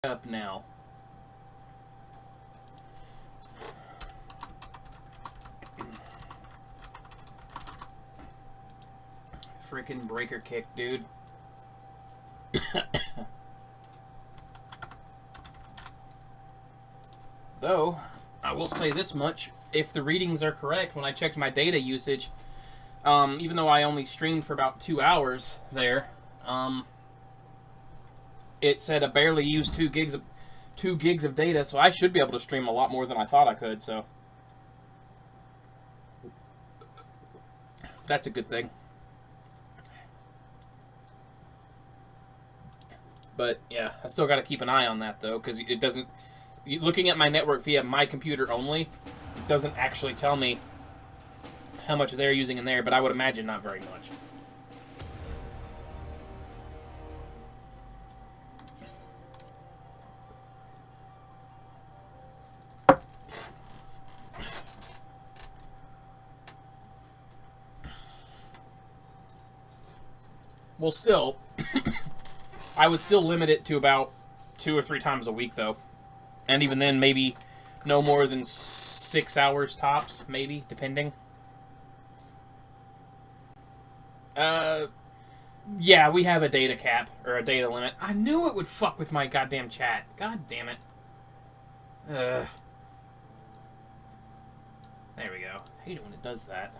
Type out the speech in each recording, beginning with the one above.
Up now. Freaking breaker kick, dude. Though, I will say this much. If the readings are correct, when I checked my data usage, even though I only streamed for about 2 hours there, it said I barely used 2 gigs of data, so I should be able to stream a lot more than I thought I could, so that's a good thing. But yeah, I still got to keep an eye on that though, because it doesn't. Looking at my network via my computer only, it doesn't actually tell me how much they're using in there, but I would imagine not very much. Well, still, I would still limit it to about 2 or 3 times a week, though. And even then, maybe no more than 6 hours tops, maybe, depending. Yeah, we have a data cap, or a data limit. I knew it would fuck with my goddamn chat. God damn it. There we go. I hate it when it does that.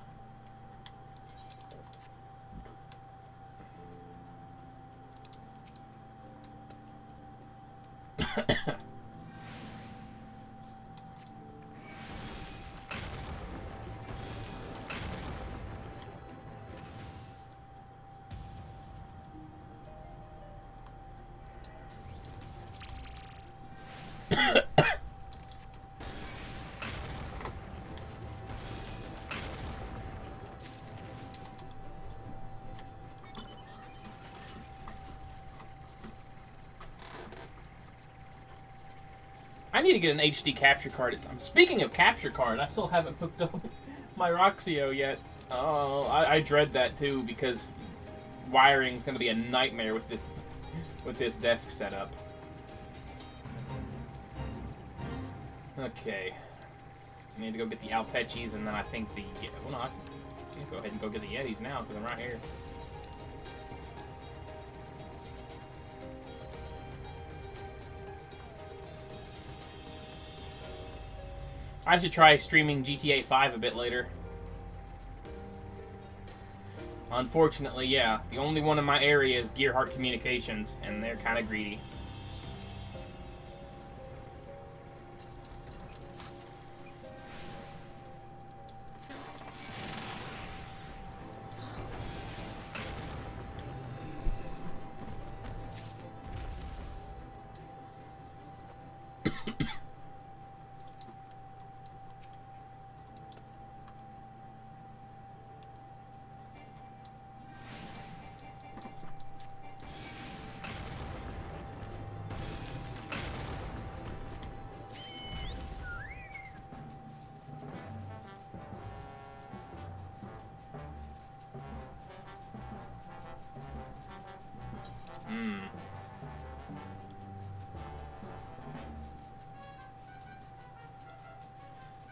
I need to get an HD capture card. Speaking of capture card, I still haven't hooked up my Roxio yet. Oh, I dread that too, because wiring is going to be a nightmare with this desk setup. Okay. I need to go get the Altechis, and then I think the... Well, no, I can go ahead and go get the Yetis now, because I'm right here. I should try streaming GTA 5 a bit later. Unfortunately, yeah. The only one in my area is Gearhart Communications, and they're kind of greedy.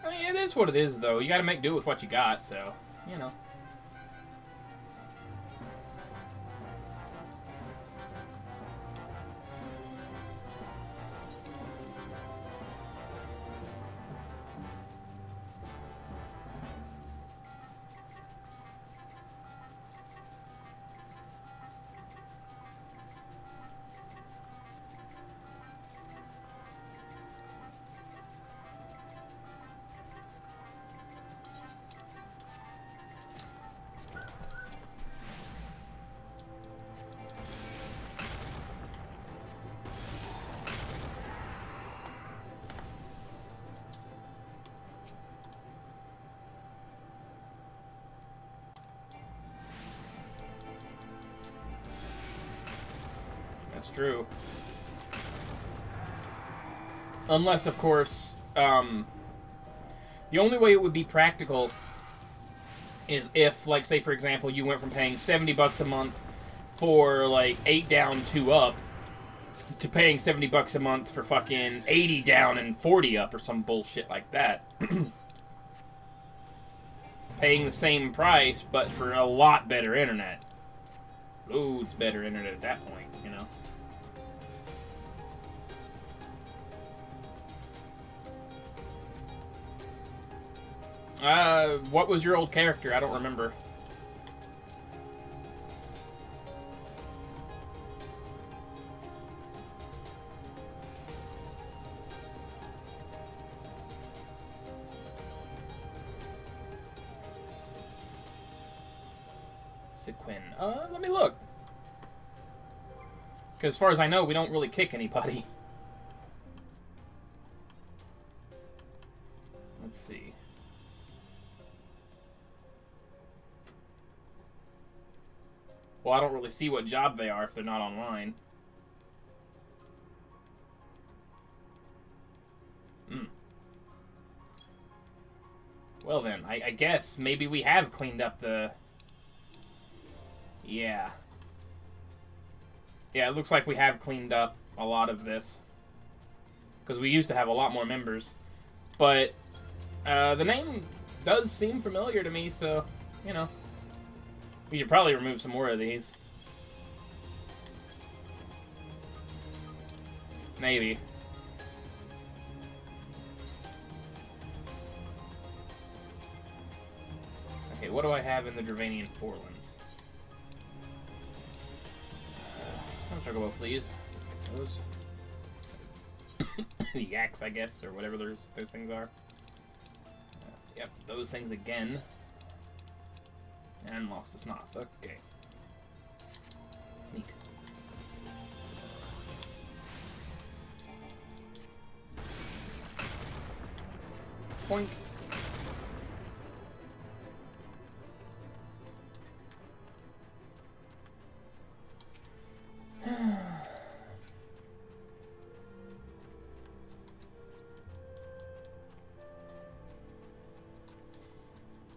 I mean, it is what it is, though. You gotta make do with what you got, so, you know. That's true. Unless, of course, the only way it would be practical is if, like, say, for example, you went from paying $70 a month for, like, 8 down, 2 up, to paying $70 a month for fucking 80 down and 40 up or some bullshit like that. Paying the same price, but for a lot better internet. Loads better internet at that point, you know. What was your old character? I don't remember. Sequin. Let me look. Because as far as I know, we don't really kick anybody. Let's see. Well, I don't really see what job they are if they're not online. Well then, I guess maybe we have cleaned up the... Yeah. Yeah, it looks like we have cleaned up a lot of this. Because we used to have a lot more members. But the name does seem familiar to me, so, you know. We should probably remove some more of these. Maybe. Okay, what do I have in the Dravanian Forlands? Chocobo fleas. Those. The yaks, I guess, or whatever those things are. Yep, those things again. And lost the snoth. Okay. Neat. Boink.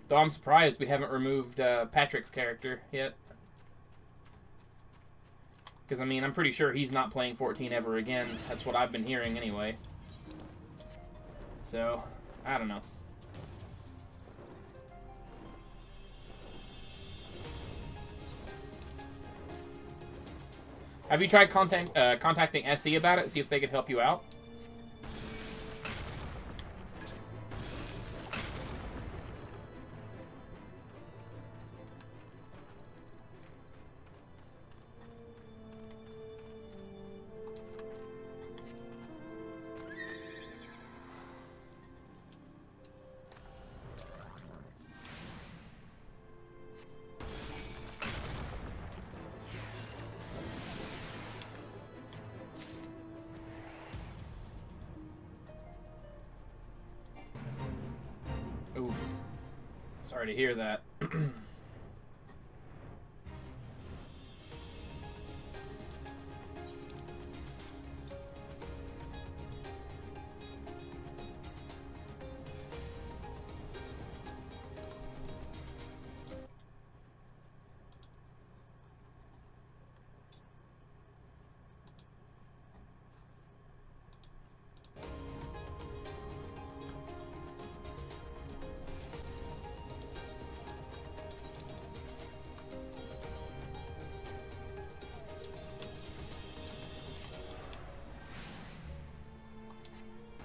Though I'm surprised we haven't removed Patrick's character yet. Because, I mean, I'm pretty sure he's not playing 14 ever again. That's what I've been hearing anyway. So, I don't know. Have you tried contacting SE about it? See if they could help you out? Oof. Sorry to hear that.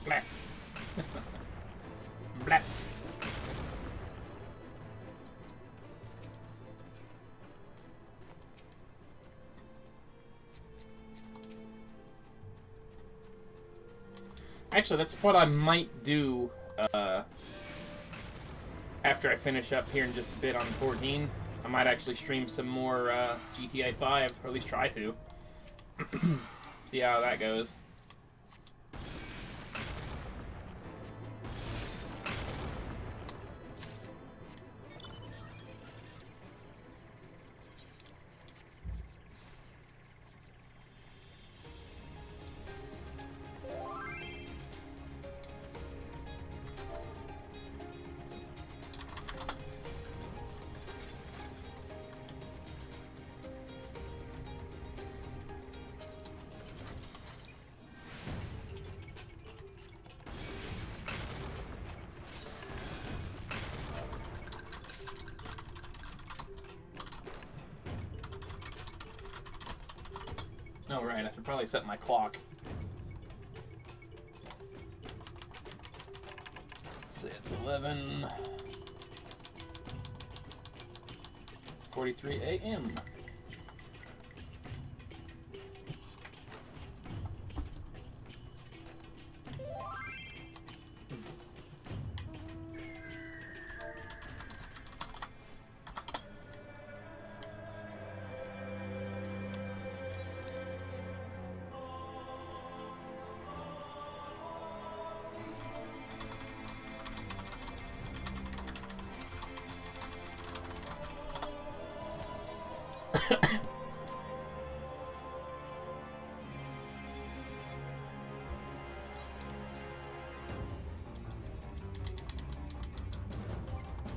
Blah. Blah. Actually, that's what I might do after I finish up here in just a bit on 14. I might actually stream some more GTA 5, or at least try to. See how that goes. Oh, right. I should probably set my clock. Let's see, it's 11:43 a.m.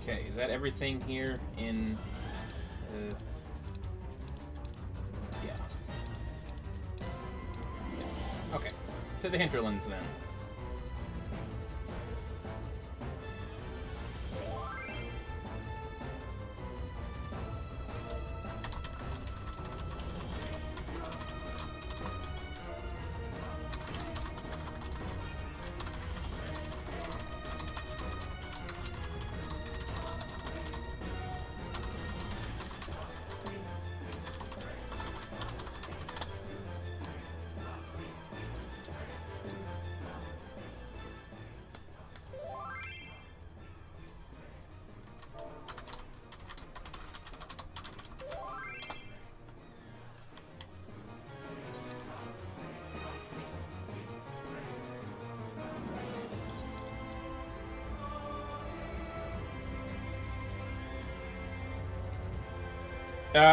Okay, is that everything here in... yeah. Okay, to the hinterlands then.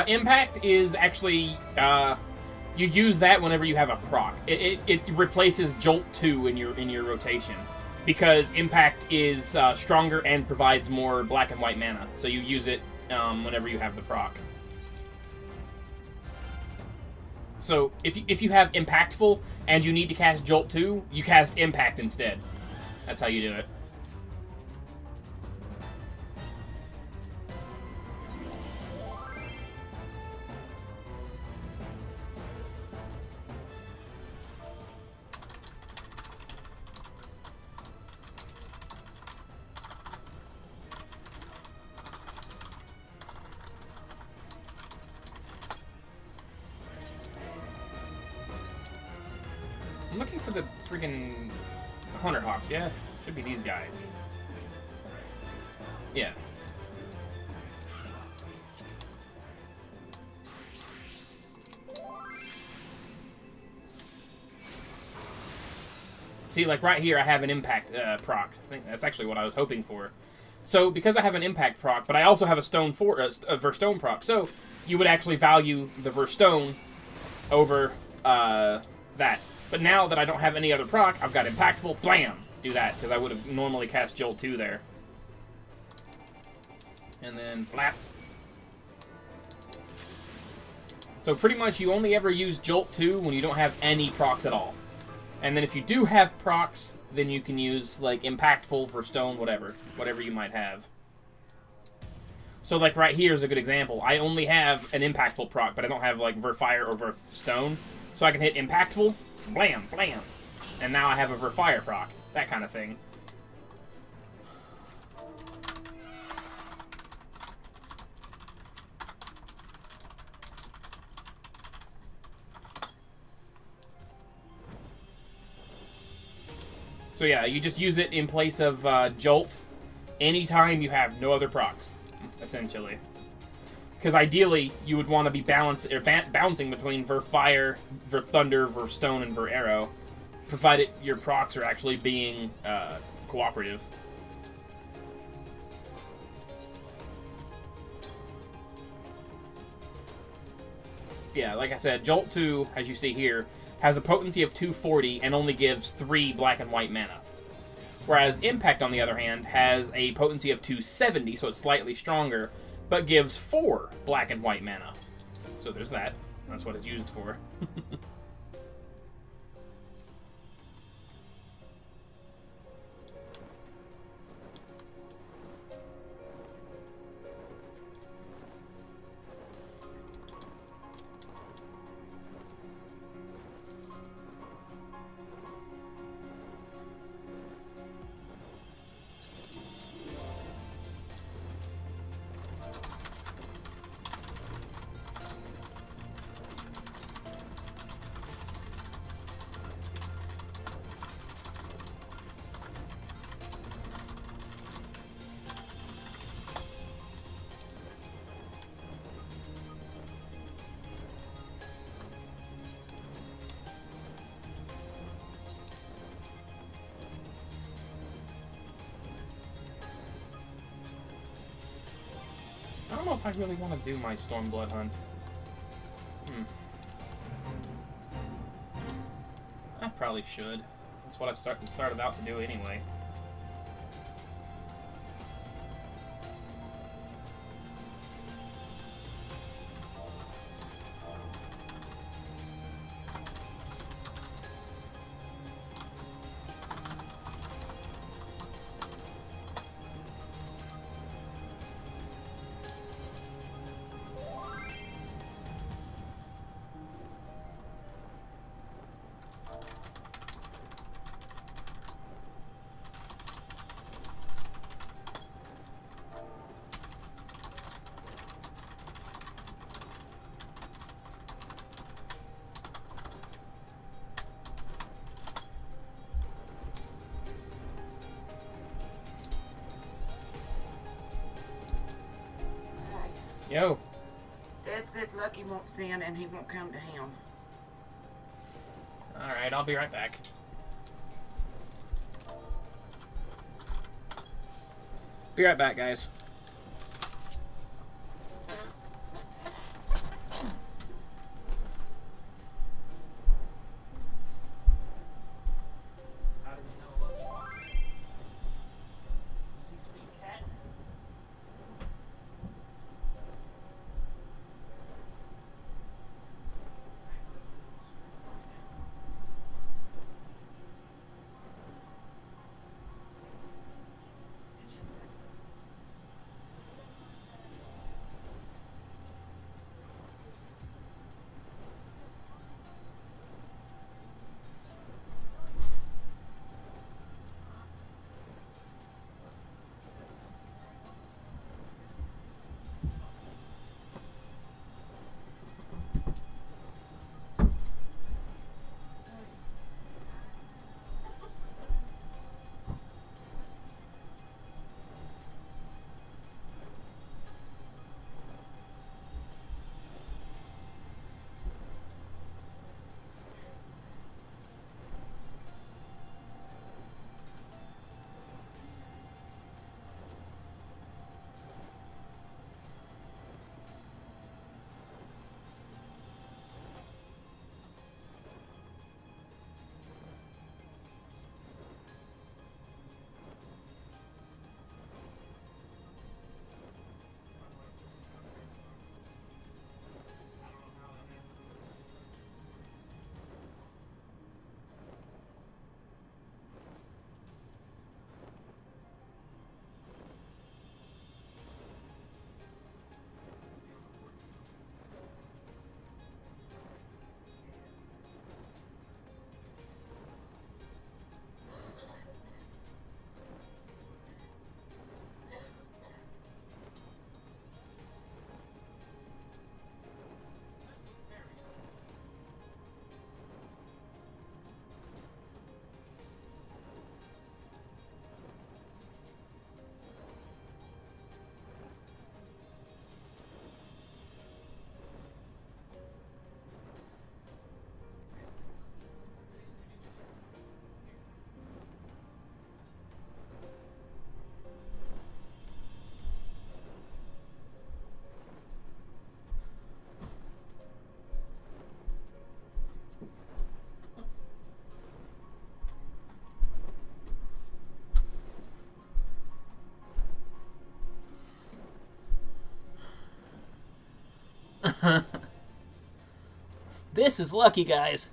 Impact is actually, you use that whenever you have a proc. It replaces Jolt 2 in your rotation, because Impact is stronger and provides more black and white mana, so you use it whenever you have the proc. So if you have Impactful and you need to cast Jolt 2, you cast Impact instead. That's how you do it. I'm looking for the freaking Hunter Hawks, yeah? Should be these guys. Yeah. See, like right here, I have an Impact proc. I think that's actually what I was hoping for. So, because I have an Impact proc, but I also have a Verstone proc, so you would actually value the Verstone over that. But now that I don't have any other proc, I've got Impactful, blam! Do that, because I would have normally cast Jolt 2 there. And then, blap. So pretty much you only ever use Jolt 2 when you don't have any procs at all. And then if you do have procs, then you can use, like, Impactful, Verstone, whatever you might have. So, like, right here is a good example. I only have an Impactful proc, but I don't have, like, Verfire or Verstone. So I can hit Impactful, blam, blam. And now I have a Verfire proc. That kind of thing. So yeah, you just use it in place of Jolt anytime you have no other procs, essentially. Because ideally, you would want to be bouncing between Verfire, Verthunder, Verstone, and Verarrow, provided your procs are actually being cooperative. Yeah, like I said, Jolt 2, as you see here, has a potency of 240 and only gives 3 black and white mana. Whereas Impact, on the other hand, has a potency of 270, so it's slightly stronger, but gives 4 black and white mana. So there's that. That's what it's used for. don't know if I really want to do my Stormblood hunts. I probably should. That's what I've started out to do anyway. Yo. Dad said Lucky won't send and he won't come to him. Alright, I'll be right back. Be right back, guys. This is lucky, guys.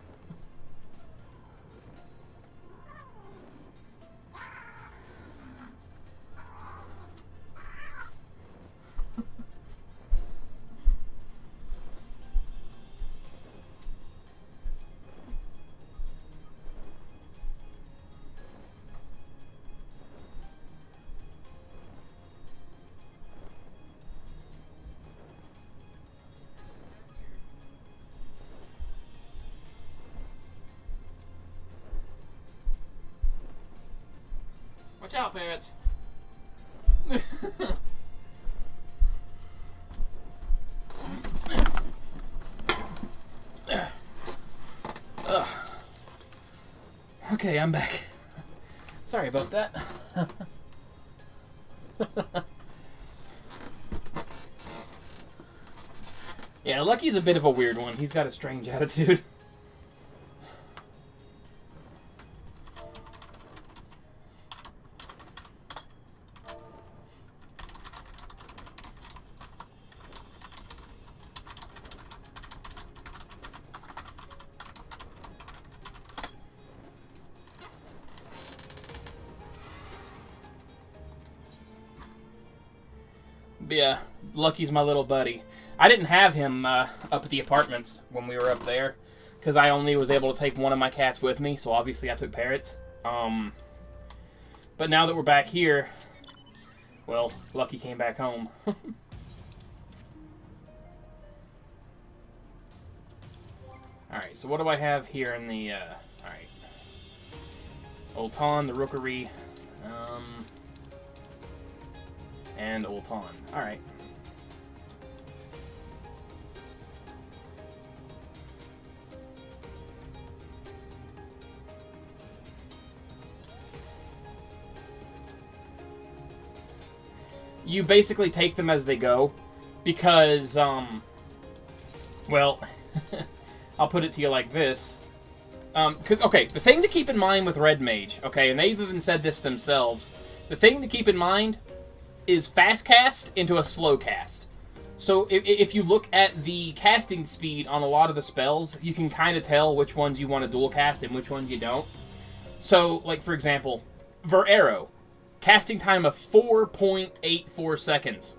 Watch out, parrots. Okay, I'm back. Sorry about that. Yeah, Lucky's a bit of a weird one. He's got a strange attitude. But yeah, Lucky's my little buddy. I didn't have him up at the apartments when we were up there, because I only was able to take one of my cats with me, so obviously I took Parrots. But now that we're back here, well, Lucky came back home. Alright, so what do I have here in the, alright. Ultan, the Rookery, and Ultan. Alright. You basically take them as they go, because, well, I'll put it to you like this. Okay, the thing to keep in mind with Red Mage, okay, and they've even said this themselves, the thing to keep in mind is fast cast into a slow cast. So if you look at the casting speed on a lot of the spells, you can kind of tell which ones you want to dual cast and which ones you don't. So, like, for example, Verflayer, casting time of 4.84 seconds.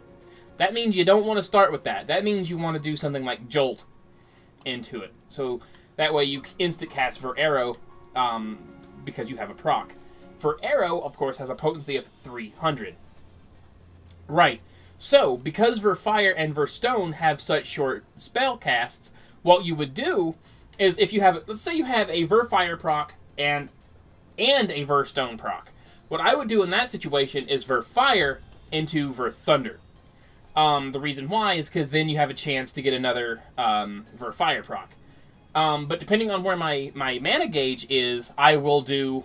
That means you don't want to start with that. That means you want to do something like Jolt into it. So that way you instant cast Verflayer because you have a proc. Verflayer, of course, has a potency of 300. Right. So, because Verfire and Verstone have such short spell casts, what you would do is if you have, let's say you have a Verfire proc and a Verstone proc. What I would do in that situation is Verfire into Verthunder. The reason why is because then you have a chance to get another Verfire proc. But depending on where my mana gauge is, I will do,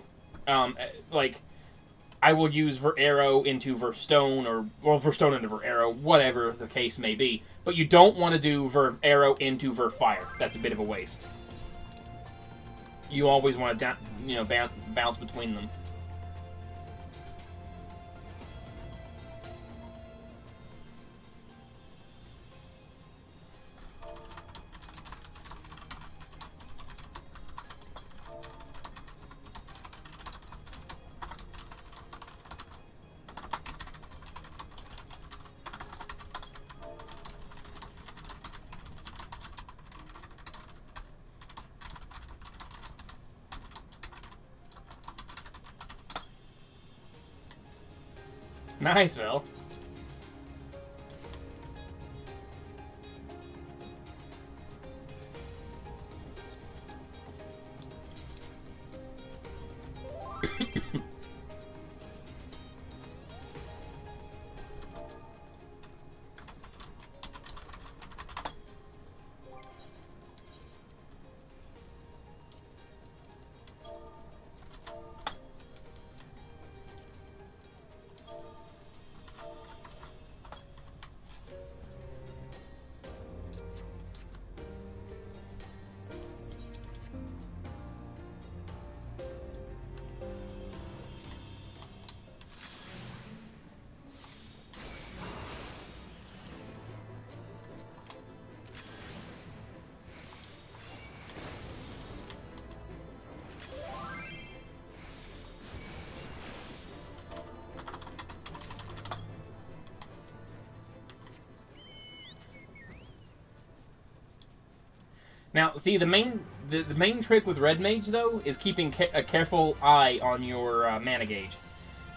I will use Verflayer into Verstone, or Verstone into Verflayer, whatever the case may be. But you don't want to do Verflayer into Verfire. That's a bit of a waste. You always want to, bounce between them. Nice, Vel. Now, see, the main trick with Red Mage, though, is keeping a careful eye on your mana gauge.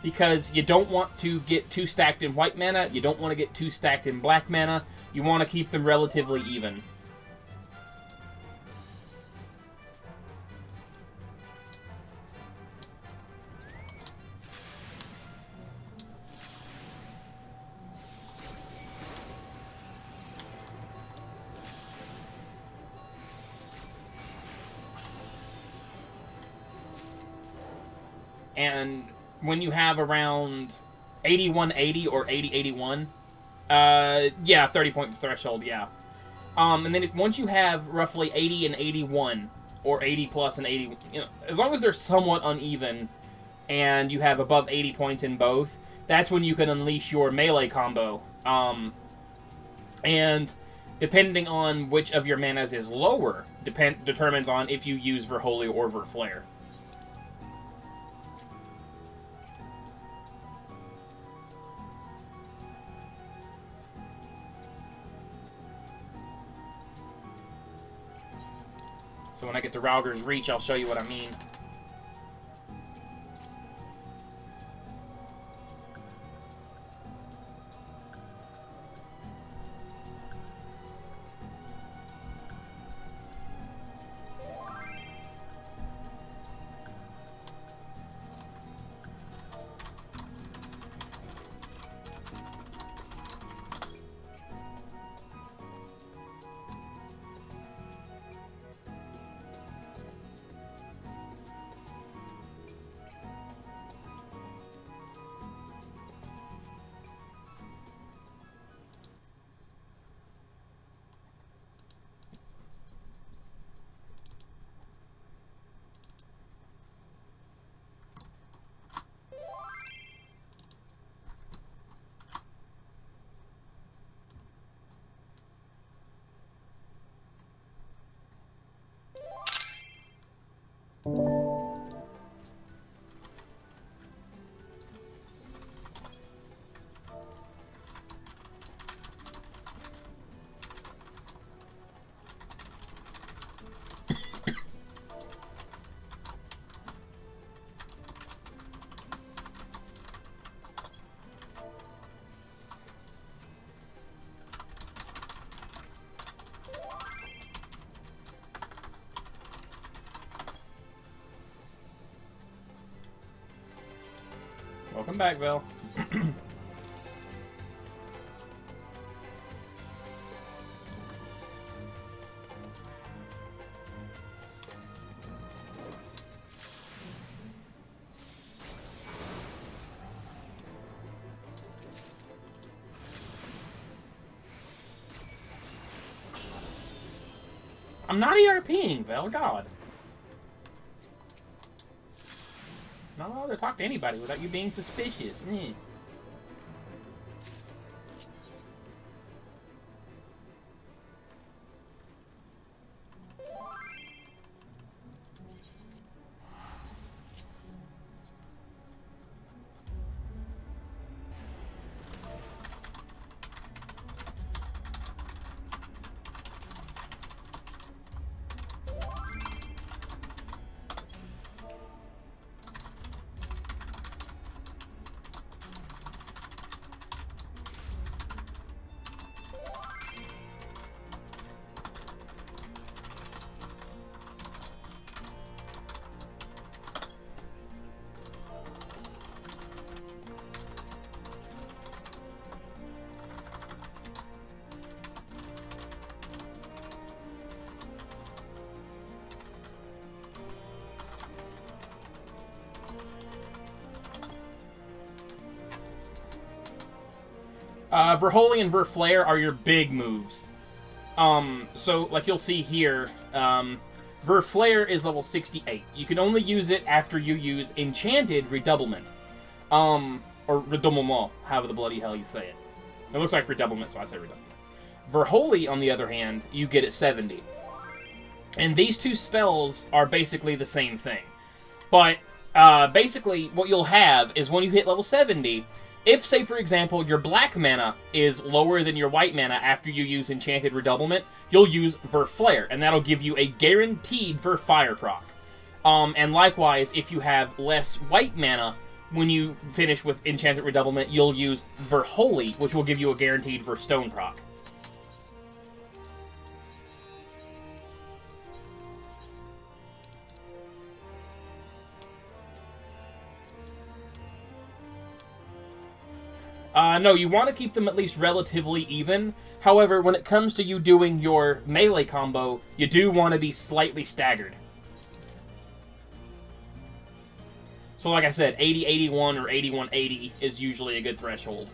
Because you don't want to get too stacked in white mana, you don't want to get too stacked in black mana, you want to keep them relatively even. And when you have around 8180 or 8081, yeah, 30-point threshold, yeah. And then once you have roughly 80 and 81, or 80 plus and 80, as long as they're somewhat uneven, and you have above 80 points in both, that's when you can unleash your melee combo. And depending on which of your manas is lower, determines on if you use Verflayer or Verflayer. So when I get to Rauger's Reach, I'll show you what I mean. Welcome back, Vel. I'm not ERPing, Vel, God. Not allowed to talk to anybody without you being suspicious. Verflayer and Verflayer are your big moves. So, like you'll see here, Verflayer is level 68. You can only use it after you use Enchanted Redoublement. Or Redoublement, however the bloody hell you say it. It looks like Redoublement, so I say Redoublement. Verflayer, on the other hand, you get at 70. And these two spells are basically the same thing. But, basically, what you'll have is when you hit level 70... If, say, for example, your black mana is lower than your white mana after you use Enchanted Redoublement, you'll use Verflayer, and that'll give you a guaranteed Verfire proc. And likewise, if you have less white mana when you finish with Enchanted Redoublement, you'll use Verflayer, which will give you a guaranteed Verstone proc. No, you want to keep them at least relatively even. However, when it comes to you doing your melee combo, you do want to be slightly staggered. So like I said, 80-81 or 81-80 is usually a good threshold.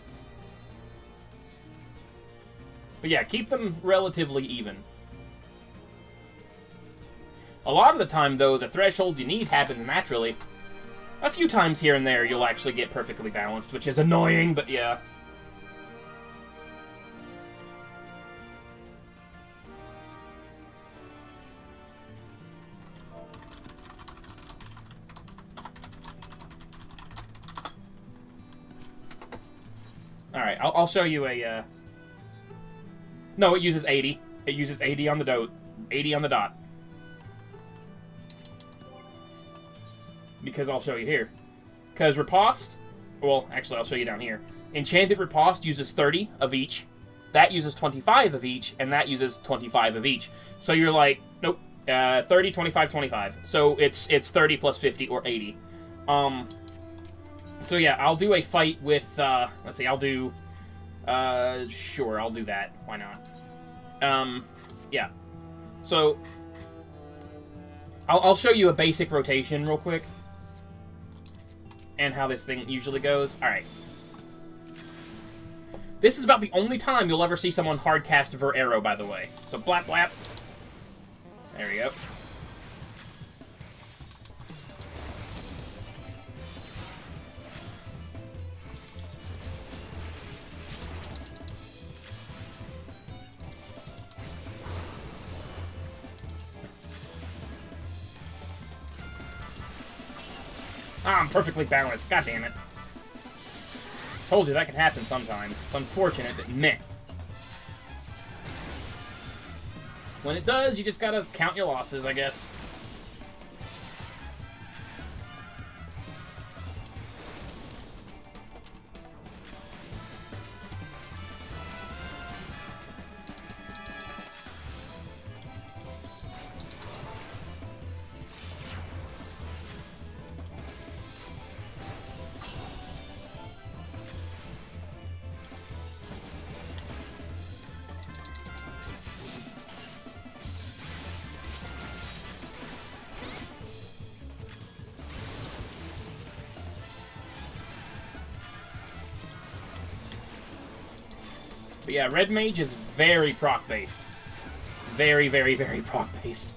But yeah, keep them relatively even. A lot of the time, though, the threshold you need happens naturally. A few times here and there, you'll actually get perfectly balanced, which is annoying, but yeah. Alright, I'll show you a, No, it uses 80. It uses 80 on the dot. 80 on the dot. Because I'll show you here. Because Riposte... Well, actually, I'll show you down here. Enchanted Riposte uses 30 of each. That uses 25 of each. And that uses 25 of each. So you're like, nope. 30, 25, 25. So it's 30 plus 50 or 80. So yeah, I'll do a fight with, let's see, I'll do, sure, I'll do that. Why not? Yeah. So, I'll show you a basic rotation real quick. And how this thing usually goes. Alright. This is about the only time you'll ever see someone hardcast Ver Arrow, by the way. So, blap, blap. There we go. Ah, I'm perfectly balanced. God damn it. Told you that can happen sometimes. It's unfortunate, but meh. When it does, you just gotta count your losses, I guess. But yeah, Red Mage is very proc-based. Very, very, very proc-based.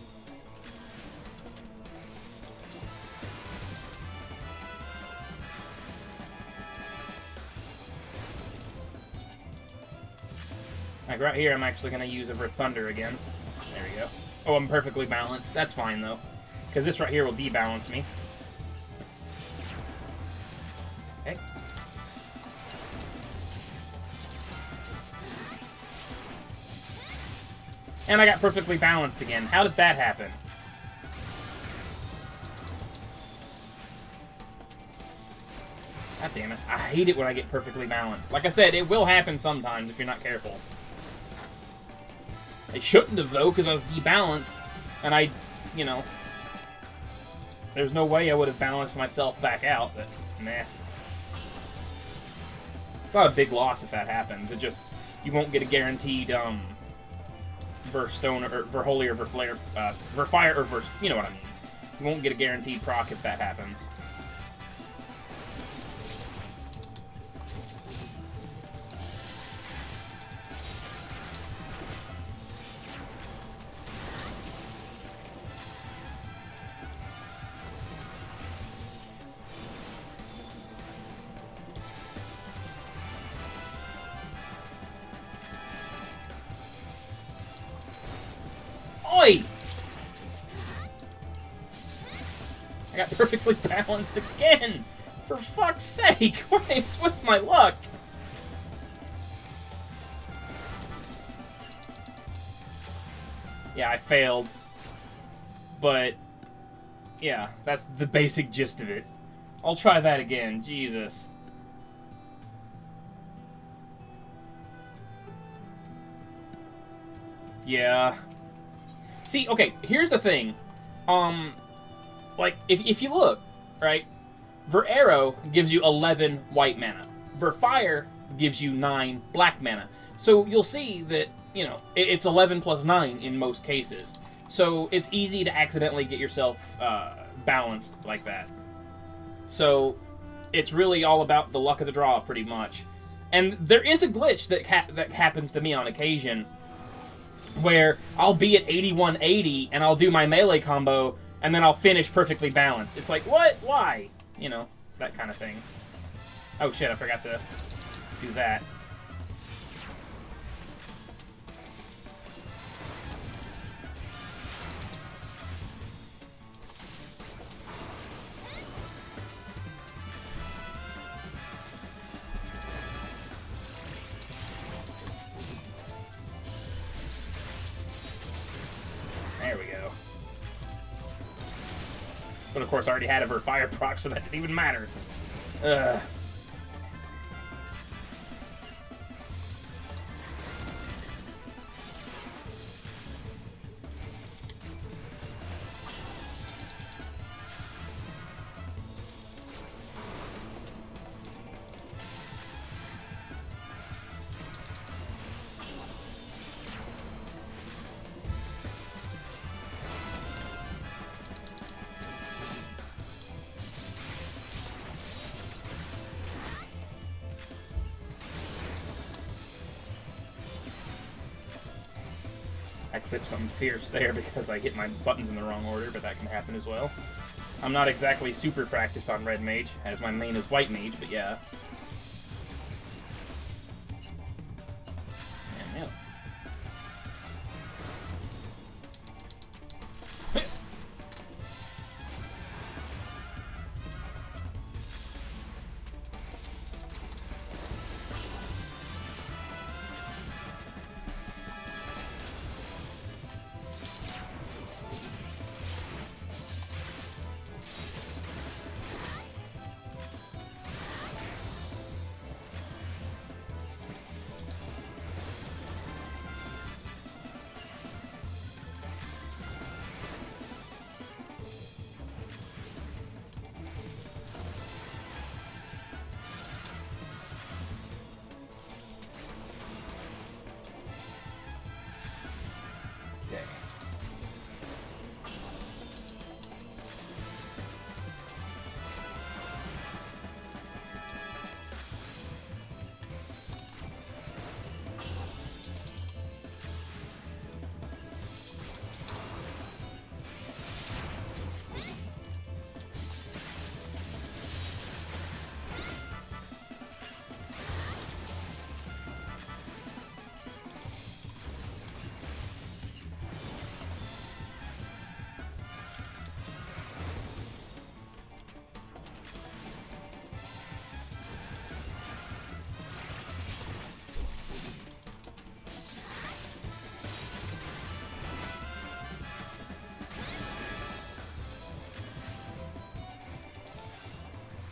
Like right here, I'm actually going to use a Thunder again. There we go. Oh, I'm perfectly balanced. That's fine, though. Because this right here will debalance me. Okay. And I got perfectly balanced again. How did that happen? God damn it. I hate it when I get perfectly balanced. Like I said, it will happen sometimes if you're not careful. It shouldn't have, though, because I was debalanced. And I, you know... There's no way I would have balanced myself back out, but meh. It's not a big loss if that happens. It just... You won't get a guaranteed, Verstone, or Verholy, or Verflayer, Verfire, or Verst... You know what I mean. You won't get a guaranteed proc if that happens. Oi! I got perfectly balanced again! For fuck's sake! What is with my luck? Yeah, I failed. But, yeah, that's the basic gist of it. I'll try that again. Jesus. Yeah. See, okay, here's the thing. Like, if you look, right, Ver Arrow gives you 11 white mana. Verfire gives you 9 black mana. So you'll see that, you know, it's 11 plus 9 in most cases. So it's easy to accidentally get yourself balanced like that. So it's really all about the luck of the draw, pretty much. And there is a glitch that happens to me on occasion, where I'll be at 8180 and I'll do my melee combo, and then I'll finish perfectly balanced. It's like, what? Why? You know, that kind of thing. Oh shit, I forgot to do that. There we go. But of course, I already had a Verflayer proc, so that didn't even matter. Ugh. I clipped something fierce there because I hit my buttons in the wrong order, but that can happen as well. I'm not exactly super practiced on Red Mage, as my main is White Mage, but yeah. Yeah.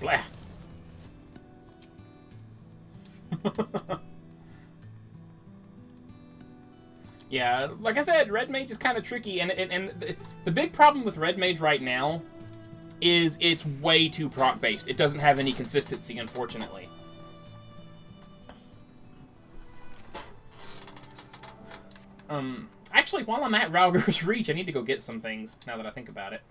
Blah. Yeah, like I said, Red Mage is kind of tricky, and the big problem with Red Mage right now is it's way too proc-based. It doesn't have any consistency, unfortunately. Actually, while I'm at Rauger's Reach, I need to go get some things, now that I think about it.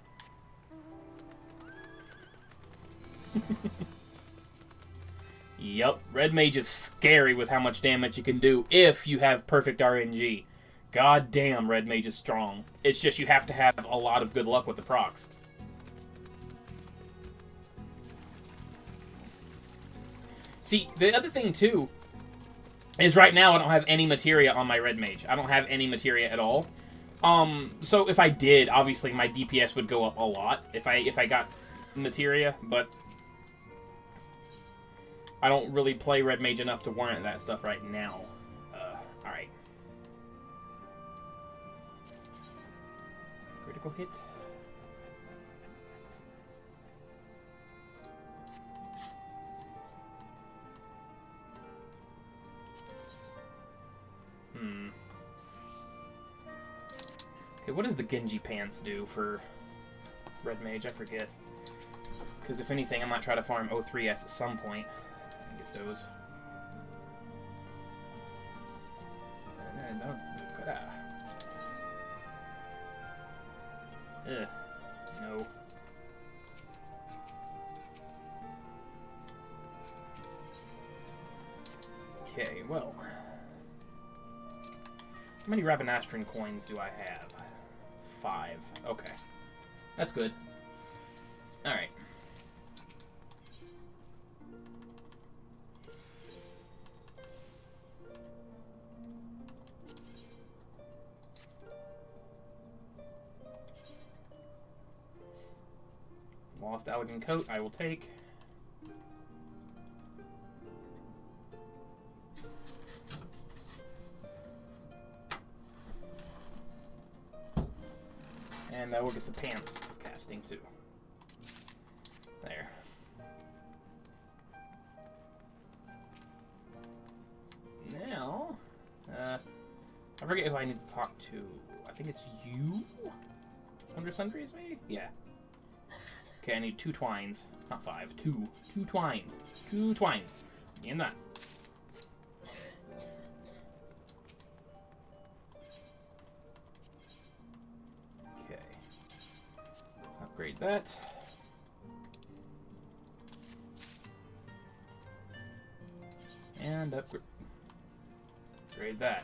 Yup, Red Mage is scary with how much damage you can do if you have perfect RNG. God damn, Red Mage is strong. It's just you have to have a lot of good luck with the procs. See, the other thing, too, is right now I don't have any materia on my Red Mage. I don't have any materia at all. So if I did, obviously my DPS would go up a lot if I got materia, but I don't really play Red Mage enough to warrant that stuff right now. Alright. Critical hit. Okay, what does the Genji Pants do for Red Mage? I forget. Because if anything, I might try to farm 03S at some point. Get those. No. Okay, well. How many Rabanastron coins do I have? 5. Okay. That's good. Alright. Lost Elegant Coat, I will take. And I will get the pants of casting too. There. Now, I forget who I need to talk to. I think it's you? Under Sundries, maybe? Yeah. Okay, I need 2 twines. Not 5. 2. 2 twines. 2 twines. In that. Okay. Upgrade that. And upgrade that.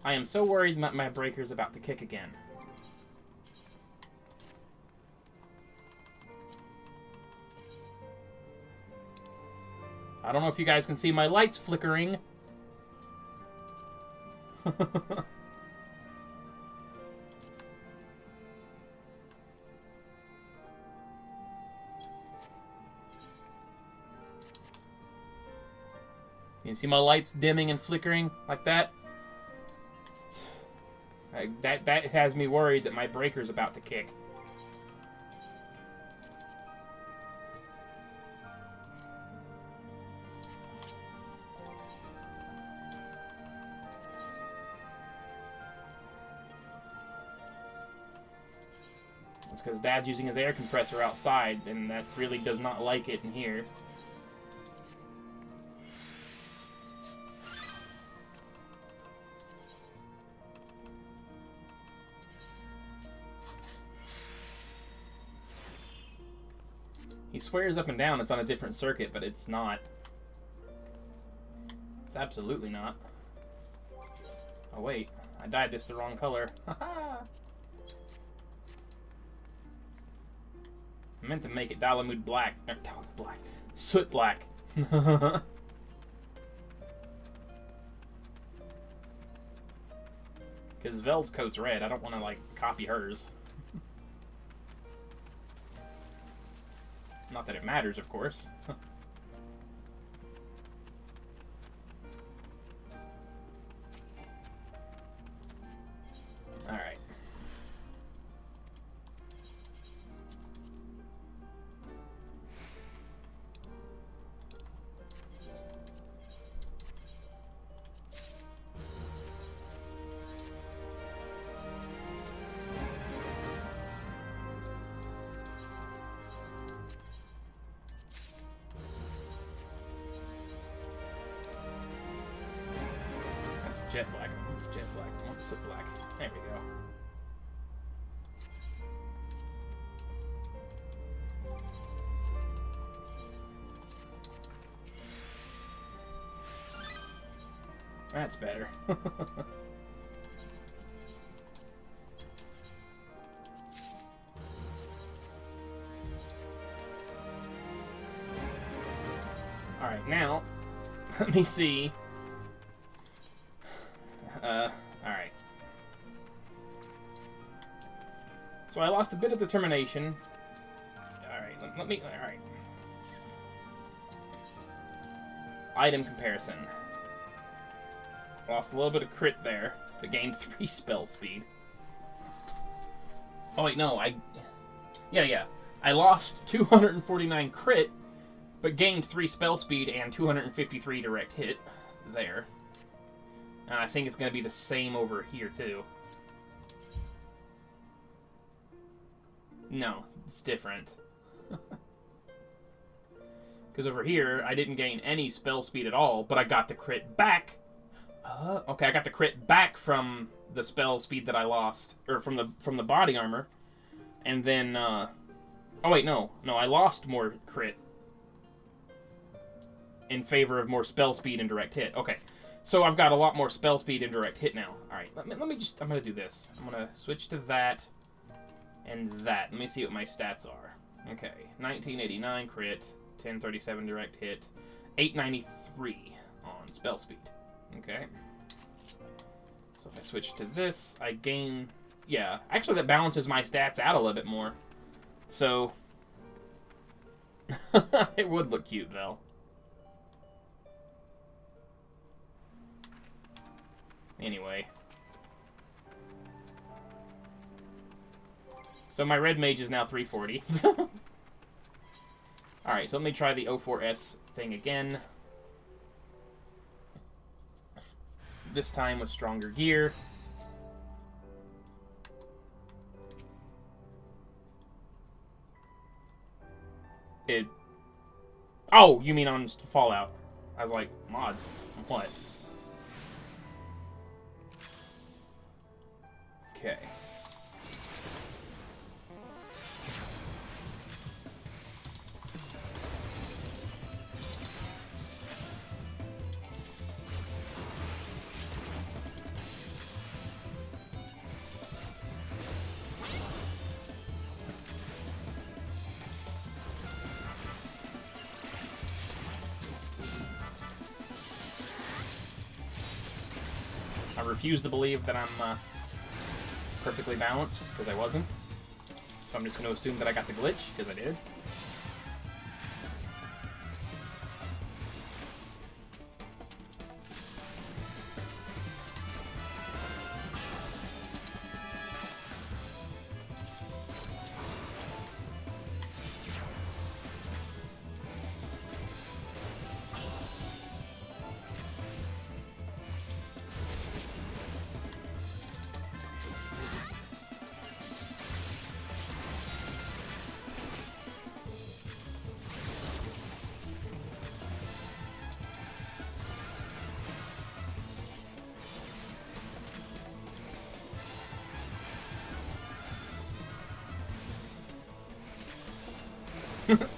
I am so worried that my breaker's about to kick again. I don't know if you guys can see my lights flickering. You see my lights dimming and flickering like that? That has me worried that my breaker's about to kick. It's because Dad's using his air compressor outside, and that really does not like it in here. He swears up and down it's on a different circuit, but it's not. It's absolutely not. Oh wait, I dyed this the wrong color. Haha! I meant to make it Dalamud black. Or Dalamud black. Soot black. Because Vel's coat's red. I don't want to, like, copy hers. Not that it matters, of course. Alright. Jet black. Jet black. I want soot black. There we go. That's better. Alright, now, let me see. Alright. So I lost a bit of determination. Alright, let me... Alright. Item comparison. Lost a little bit of crit there, but gained 3 spell speed. Oh wait, no, Yeah. I lost 249 crit, but gained 3 spell speed and 253 direct hit there. And I think it's going to be the same over here, too. No, it's different. Because over here, I didn't gain any spell speed at all, but I got the crit back. Okay, I got the crit back from the spell speed that I lost, or from the body armor. And then, oh wait, no, I lost more crit in favor of more spell speed and direct hit. Okay. So I've got a lot more spell speed and direct hit now. Alright, let me just... I'm going to do this. I'm going to switch to that and that. Let me see what my stats are. Okay, 1989 crit, 1037 direct hit, 893 on spell speed. Okay. So if I switch to this, I gain... Yeah, actually that balances my stats out a little bit more. So... it would look cute, though. Anyway. So my Red Mage is now 340. Alright, so let me try the O4S thing again. This time with stronger gear. Oh, you mean on Fallout. I was like, mods? What? Okay. I refuse to believe that I'm perfectly balanced, because I wasn't. So I'm just going to assume that I got the glitch, because I did.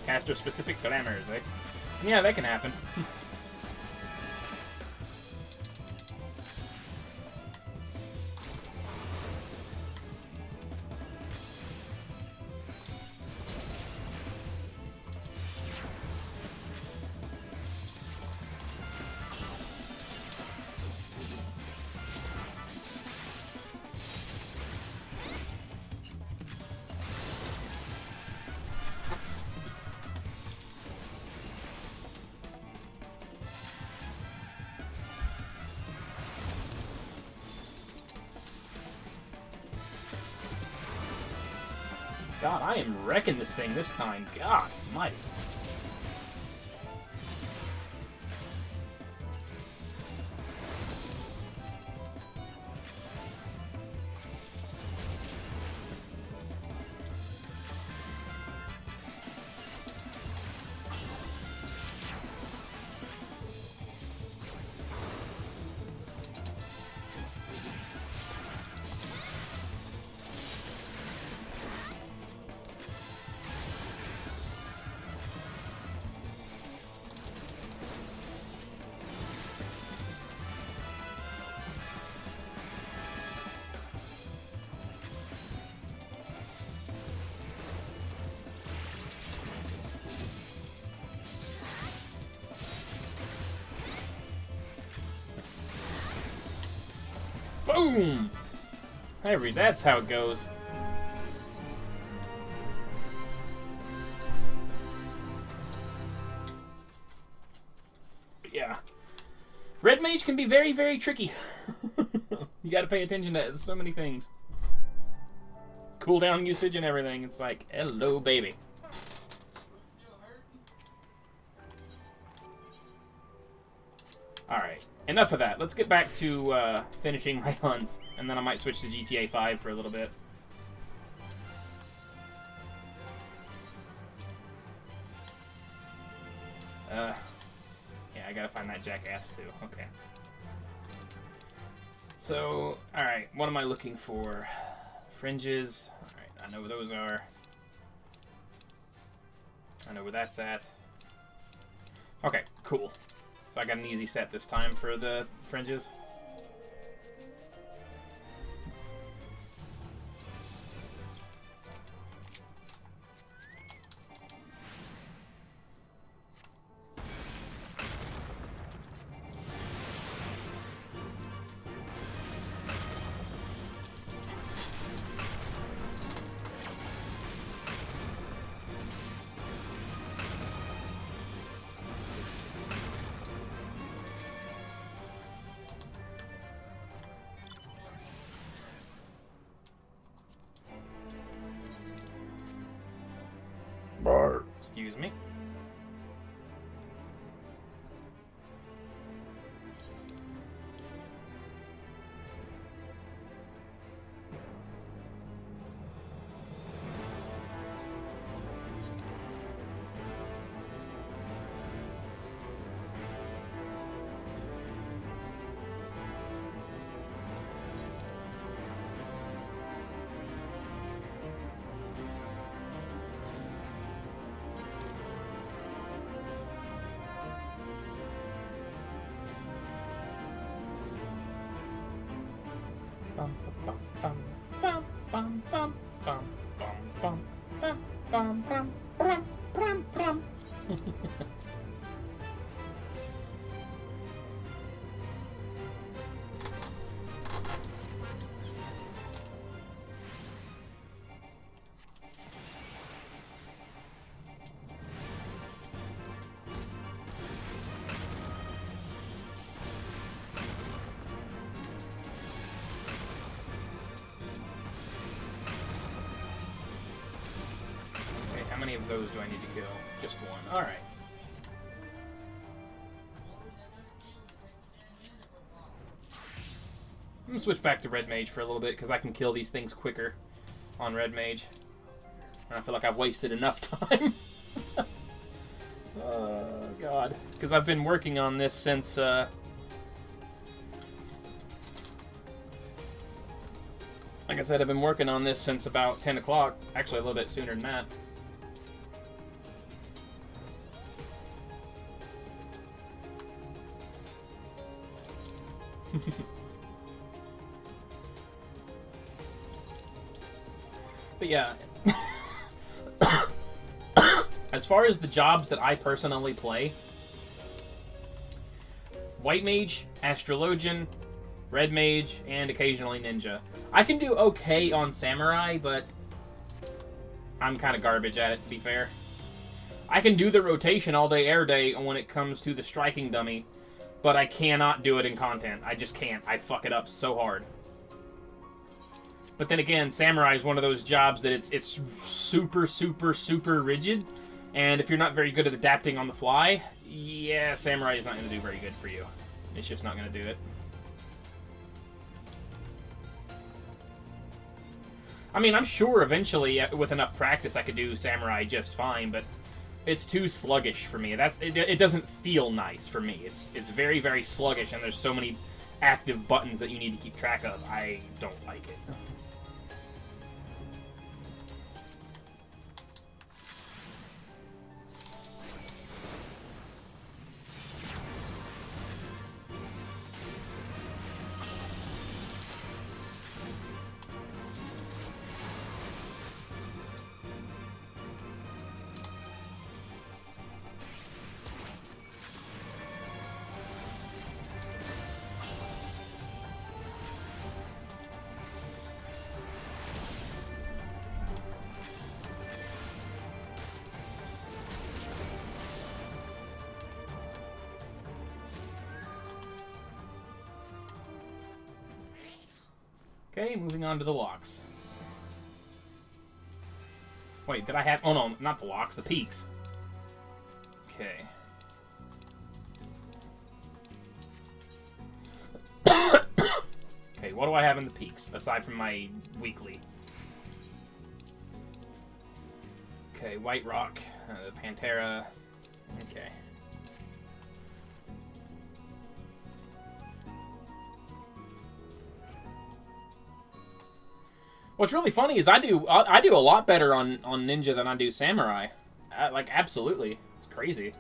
Caster-specific glamours, eh? Yeah, that can happen. God, I am wrecking this thing this time. God almighty. Boom! That's how it goes. But yeah. Red Mage can be very, very tricky. You gotta pay attention to so many things. Cooldown usage and everything. It's like, hello, baby. Alright, enough of that. Let's get back to finishing my hunts, and then I might switch to GTA 5 for a little bit. Yeah, I gotta find that jackass too. Okay. So, alright, what am I looking for? Fringes. Alright, I know where those are. I know where that's at. Okay, cool. So I got an easy set this time for the fringes. Excuse me. Bum, bum, bum, bum, bum, bum, bum, bum, bum, bum, bum, bum, bum, bum. How many of those do I need to kill? Just one. Alright. I'm gonna switch back to Red Mage for a little bit, because I can kill these things quicker on Red Mage. And I feel like I've wasted enough time. Oh, God. Because I've been working on this since, like I said, I've been working on this since about 10 o'clock. Actually, a little bit sooner than that. But yeah, as far as the jobs that I personally play, White Mage, Astrologian, Red Mage, and occasionally Ninja. I can do okay on Samurai, but I'm kind of garbage at it, to be fair. I can do the rotation all day, air day when it comes to the striking dummy, but I cannot do it in content. I just can't. I fuck it up so hard. But then again, Samurai is one of those jobs that it's super, super, super rigid. And if you're not very good at adapting on the fly, yeah, Samurai is not going to do very good for you. It's just not going to do it. I mean, I'm sure eventually, with enough practice, I could do Samurai just fine, but it's too sluggish for me. It doesn't feel nice for me. It's very, very sluggish, and there's so many active buttons that you need to keep track of. I don't like it. Okay, moving on to the locks. Wait, did I have... Oh, no, not the locks, the peaks. Okay. Okay, what do I have in the peaks, aside from my weekly? Okay, White Rock, Pantera. Okay. What's really funny is I do a lot better on Ninja than I do Samurai. Like, absolutely. It's crazy.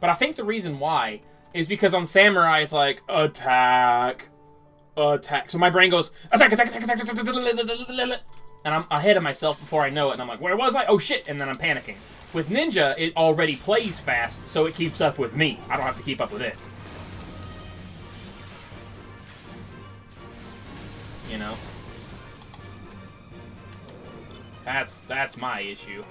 But I think the reason why is because on Samurai it's like, attack, attack. So my brain goes, attack, attack, attack, attack, attack, and I'm ahead of myself before I know it, and I'm like, where was I? Oh shit, and then I'm panicking. With Ninja, it already plays fast, so it keeps up with me. I don't have to keep up with it. You know? That's my issue.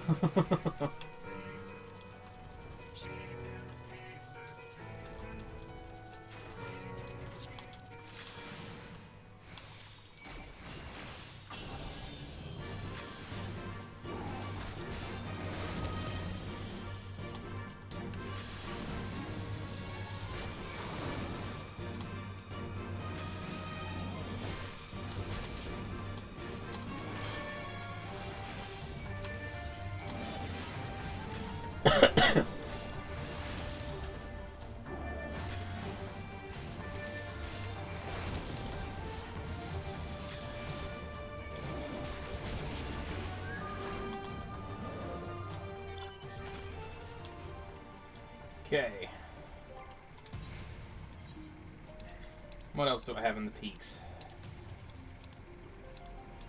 Okay. What else do I have in the peaks?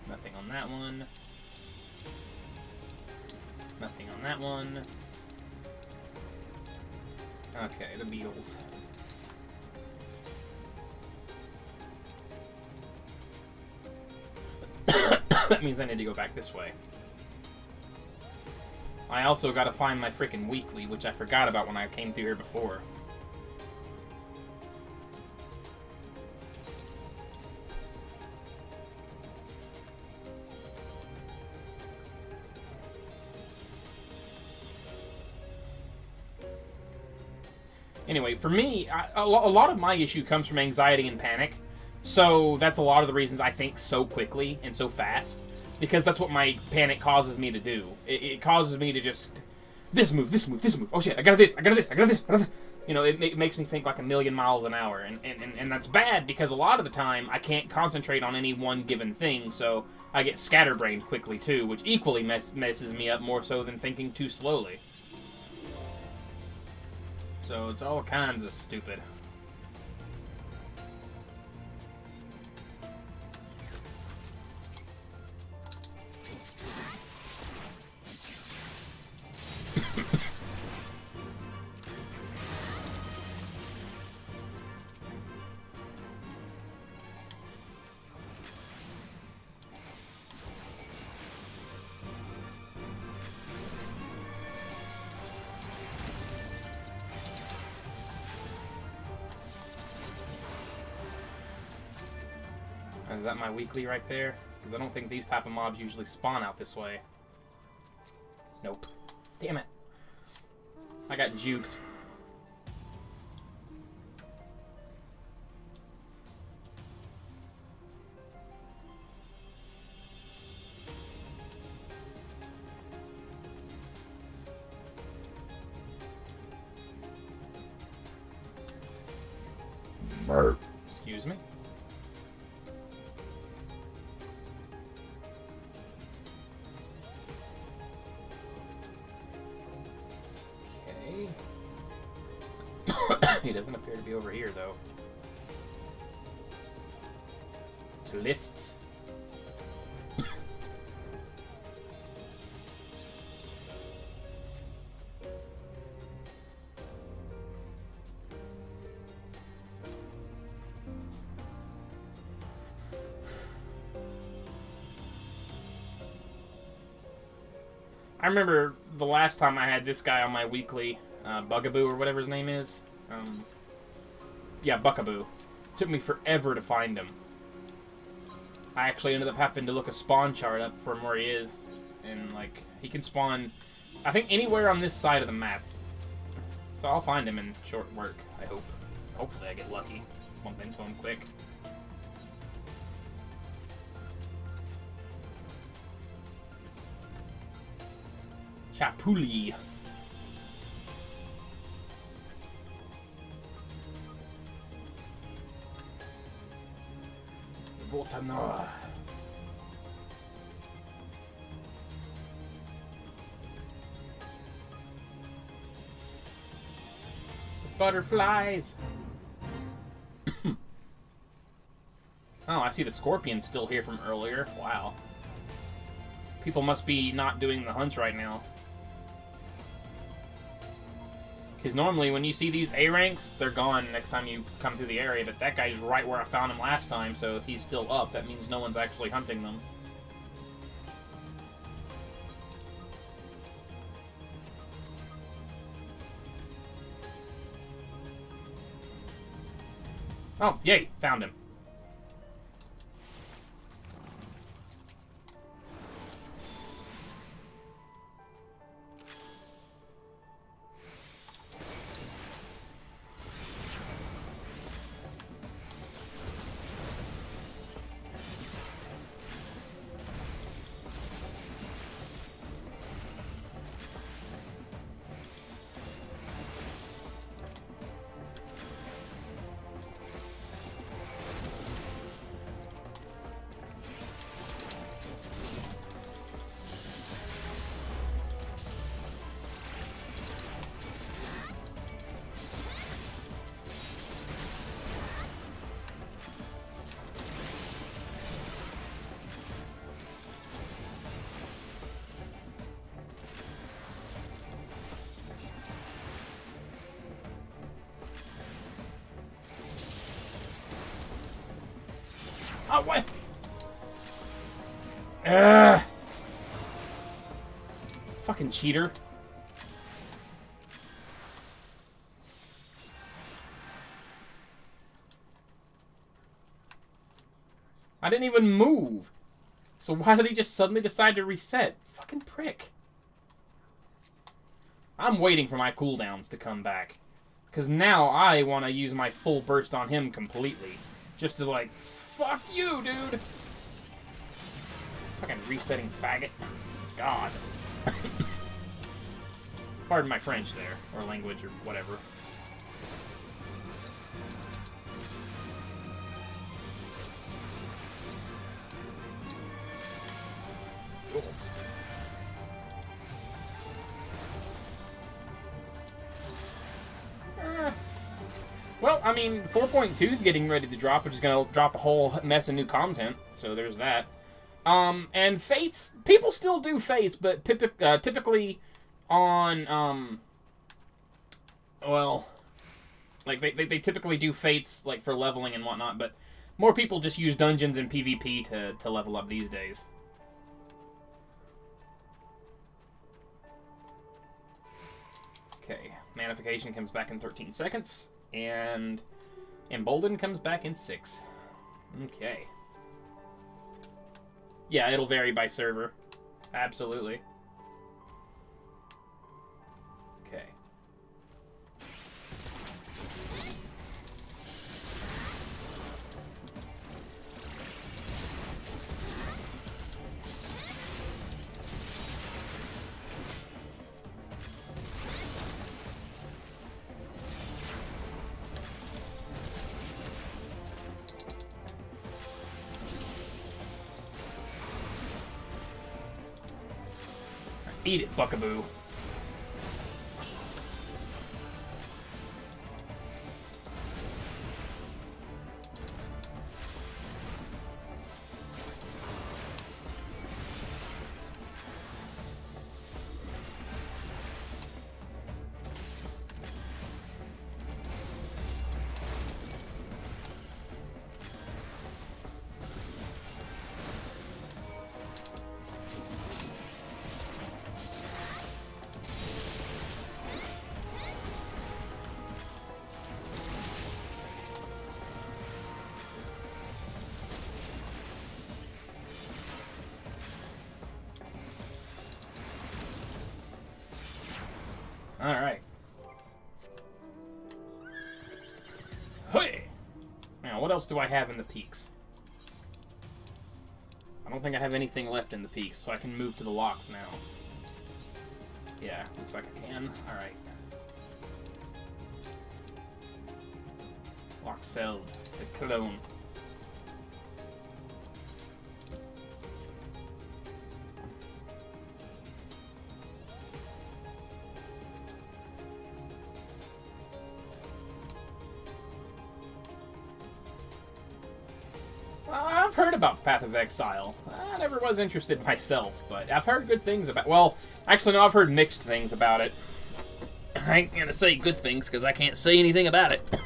Nothing on that one. Nothing on that one. Okay, the beetles. That means I need to go back this way. I also gotta find my frickin' weekly, which I forgot about when I came through here before. Anyway, for me, a lot of my issue comes from anxiety and panic. So that's a lot of the reasons I think so quickly and so fast. Because that's what my panic causes me to do. It causes me to just... This move, this move, this move. Oh shit, I got this, I got this, I got this. You know, it makes me think like a million miles an hour. And that's bad because a lot of the time I can't concentrate on any one given thing. So I get scatterbrained quickly too, which equally messes me up more so than thinking too slowly. So it's all kinds of stupid. Is that my weekly right there? Because I don't think these type of mobs usually spawn out this way. Nope. Damn it. I got juked. Excuse me. He doesn't appear to be over here, though. To lists. I remember the last time I had this guy on my weekly, Bugaboo or whatever his name is. Yeah, Buckaboo. Took me forever to find him. I actually ended up having to look a spawn chart up from where he is. And, like, he can spawn, I think, anywhere on this side of the map. So I'll find him in short work, I hope. Hopefully I get lucky. Bump into him quick. Chapuli. Botanoa. Butterflies! Oh, I see the scorpion's still here from earlier. Wow. People must be not doing the hunts right now. Because normally when you see these A ranks, they're gone next time you come through the area, but that guy's right where I found him last time, so if he's still up, that means no one's actually hunting them. Oh, yay! Found him. Oh, what? Fucking cheater. I didn't even move. So why did he just suddenly decide to reset? Fucking prick. I'm waiting for my cooldowns to come back. Because now I want to use my full burst on him completely. Just to, like, fuck you, dude! Fucking resetting faggot. God. Pardon my French there, or language, or whatever. Rules. Well, I mean, 4.2 is getting ready to drop, which is going to drop a whole mess of new content, so there's that. And Fates, people still do Fates, but typically on, well, like, they typically do Fates, like, for leveling and whatnot, but more people just use dungeons and PvP to level up these days. Okay, Manification comes back in 13 seconds. And Embolden comes back in 6. Okay. Yeah, it'll vary by server. Absolutely. Okay. Eat it, Buckaboo. Alright. Hey! Now, what else do I have in the peaks? I don't think I have anything left in the peaks, so I can move to the locks now. Yeah, looks like I can. Alright. Lock Celled. The Cologne. I've heard about Path of Exile. I never was interested myself, but I've heard good things about... Well, actually, no, I've heard mixed things about it. I ain't gonna say good things, because I can't say anything about it.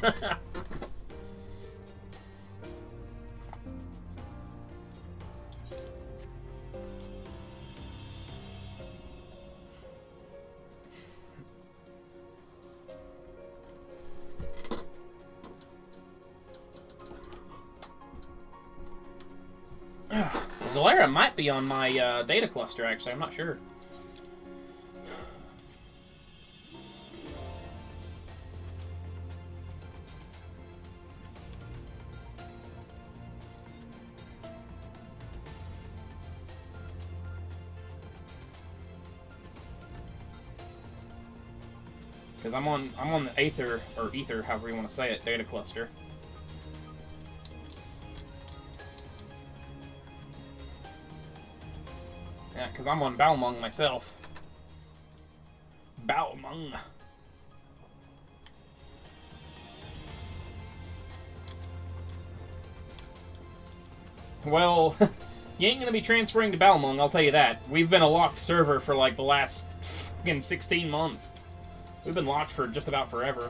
Zalera might be on my data cluster, actually. I'm not sure. Because I'm on the Aether, or Ether, however you want to say it, data cluster. Yeah, because I'm on Balmung myself. Balmung. Well, you ain't going to be transferring to Balmung, I'll tell you that. We've been a locked server for like the last fucking 16 months. We've been locked for just about forever.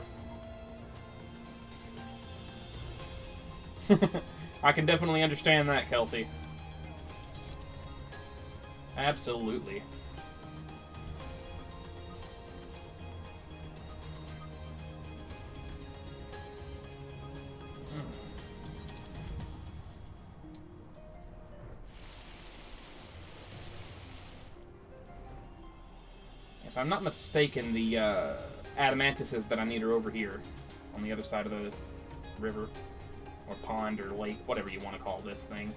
I can definitely understand that, Kelsey. Absolutely. If I'm not mistaken, the adamantises that I need are over here, on the other side of the river, or pond, or lake, whatever you want to call this thing.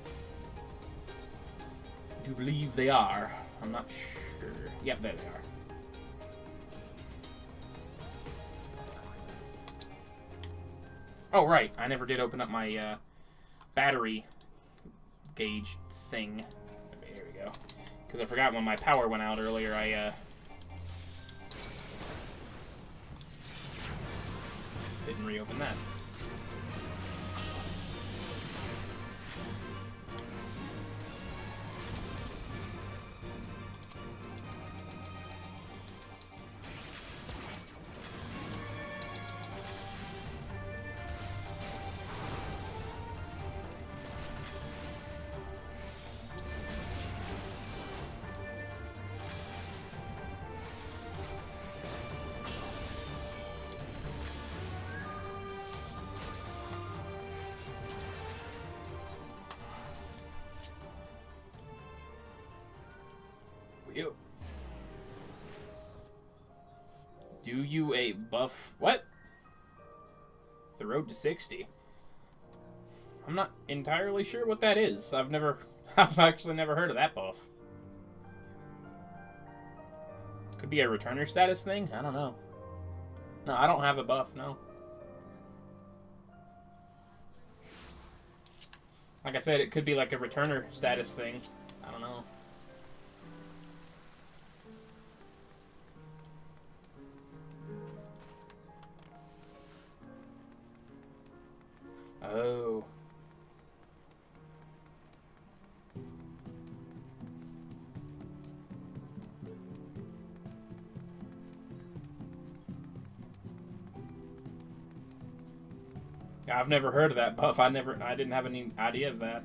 I do believe they are. I'm not sure. Yep, there they are. Oh, right. I never did open up my battery gauge thing. There we go. Because I forgot when my power went out earlier, I didn't reopen that. Do you a buff? What? The road to 60. I'm not entirely sure what that is. I've actually never heard of that buff. Could be a returner status thing? I don't know. No, I don't have a buff, no. Like I said, it could be like a returner status thing. I don't know. Oh. I've never heard of that buff. I didn't have any idea of that.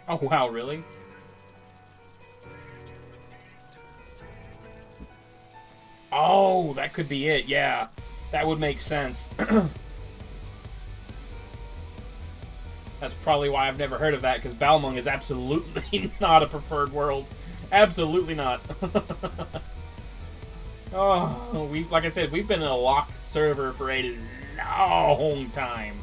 Oh wow, really? Oh, that could be it, yeah. That would make sense. That's probably why I've never heard of that, because Balmung is absolutely not a preferred world. Absolutely not. Oh, like I said, we've been in a locked server for a long time.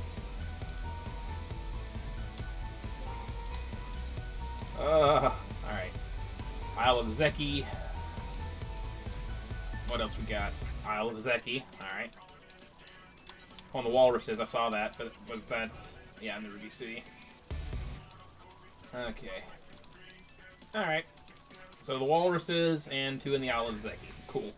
Alright. Isle of Zeki. What else we got? Isle of Zeki. Alright. On the walruses, I saw that, but was that... Yeah, in the Ruby City. Okay. Alright. So the walruses and 2 in the Isle of Zeki. Cool.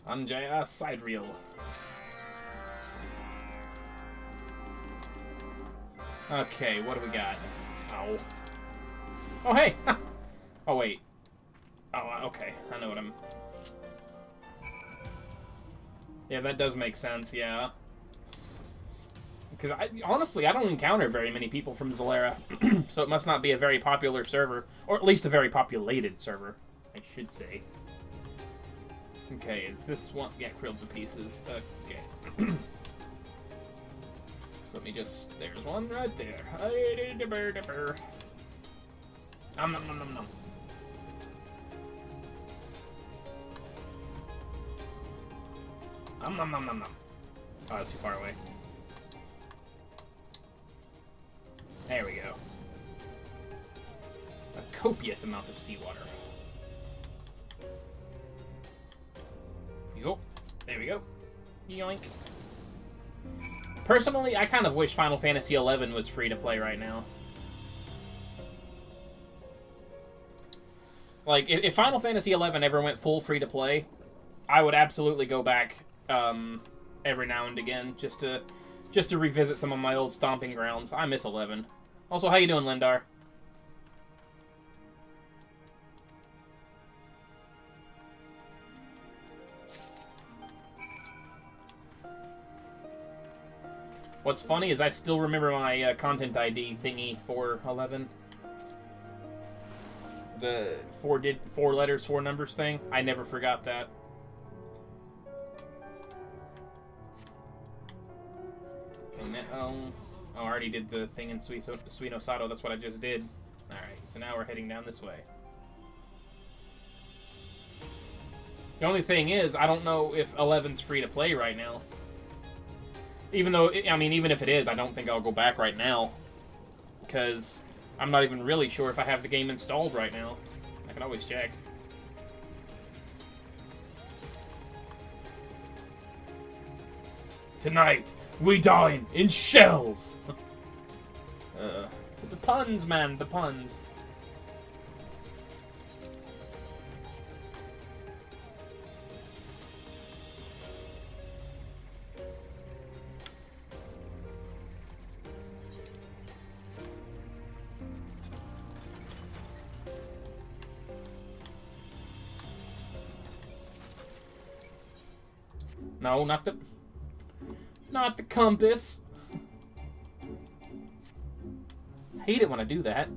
Anjaya side reel. Okay, what do we got? Ow. Oh, hey! Oh, wait. Oh, okay. I know what I'm... Yeah, that does make sense, yeah. Because, honestly, I don't encounter very many people from Zalera, so it must not be a very popular server. Or at least a very populated server, I should say. Okay, is this one... Yeah, Krilled to pieces. Okay. So let me just... There's one right there. Nom nom nom nom nom. Nom nom nom nom nom. Oh, that's too far away. There we go. A copious amount of seawater. Yo. There we go. Yoink. Personally, I kind of wish Final Fantasy XI was free to play right now. Like, if Final Fantasy XI ever went full free to play, I would absolutely go back every now and again just to revisit some of my old stomping grounds. I miss 11. Also, how you doing, Lindar? What's funny is I still remember my content ID thingy for 11. The 4 letters, 4 numbers thing. I never forgot that. Okay, now, I already did the thing in Suino Sato. That's what I just did. Alright, so now we're heading down this way. The only thing is, I don't know if 11's free to play right now. Even though, I mean, even if it is, I don't think I'll go back right now. Because I'm not even really sure if I have the game installed right now. I can always check. Tonight, we dine in shells! The puns, man, the puns. No, not the compass. I hate it when I do that.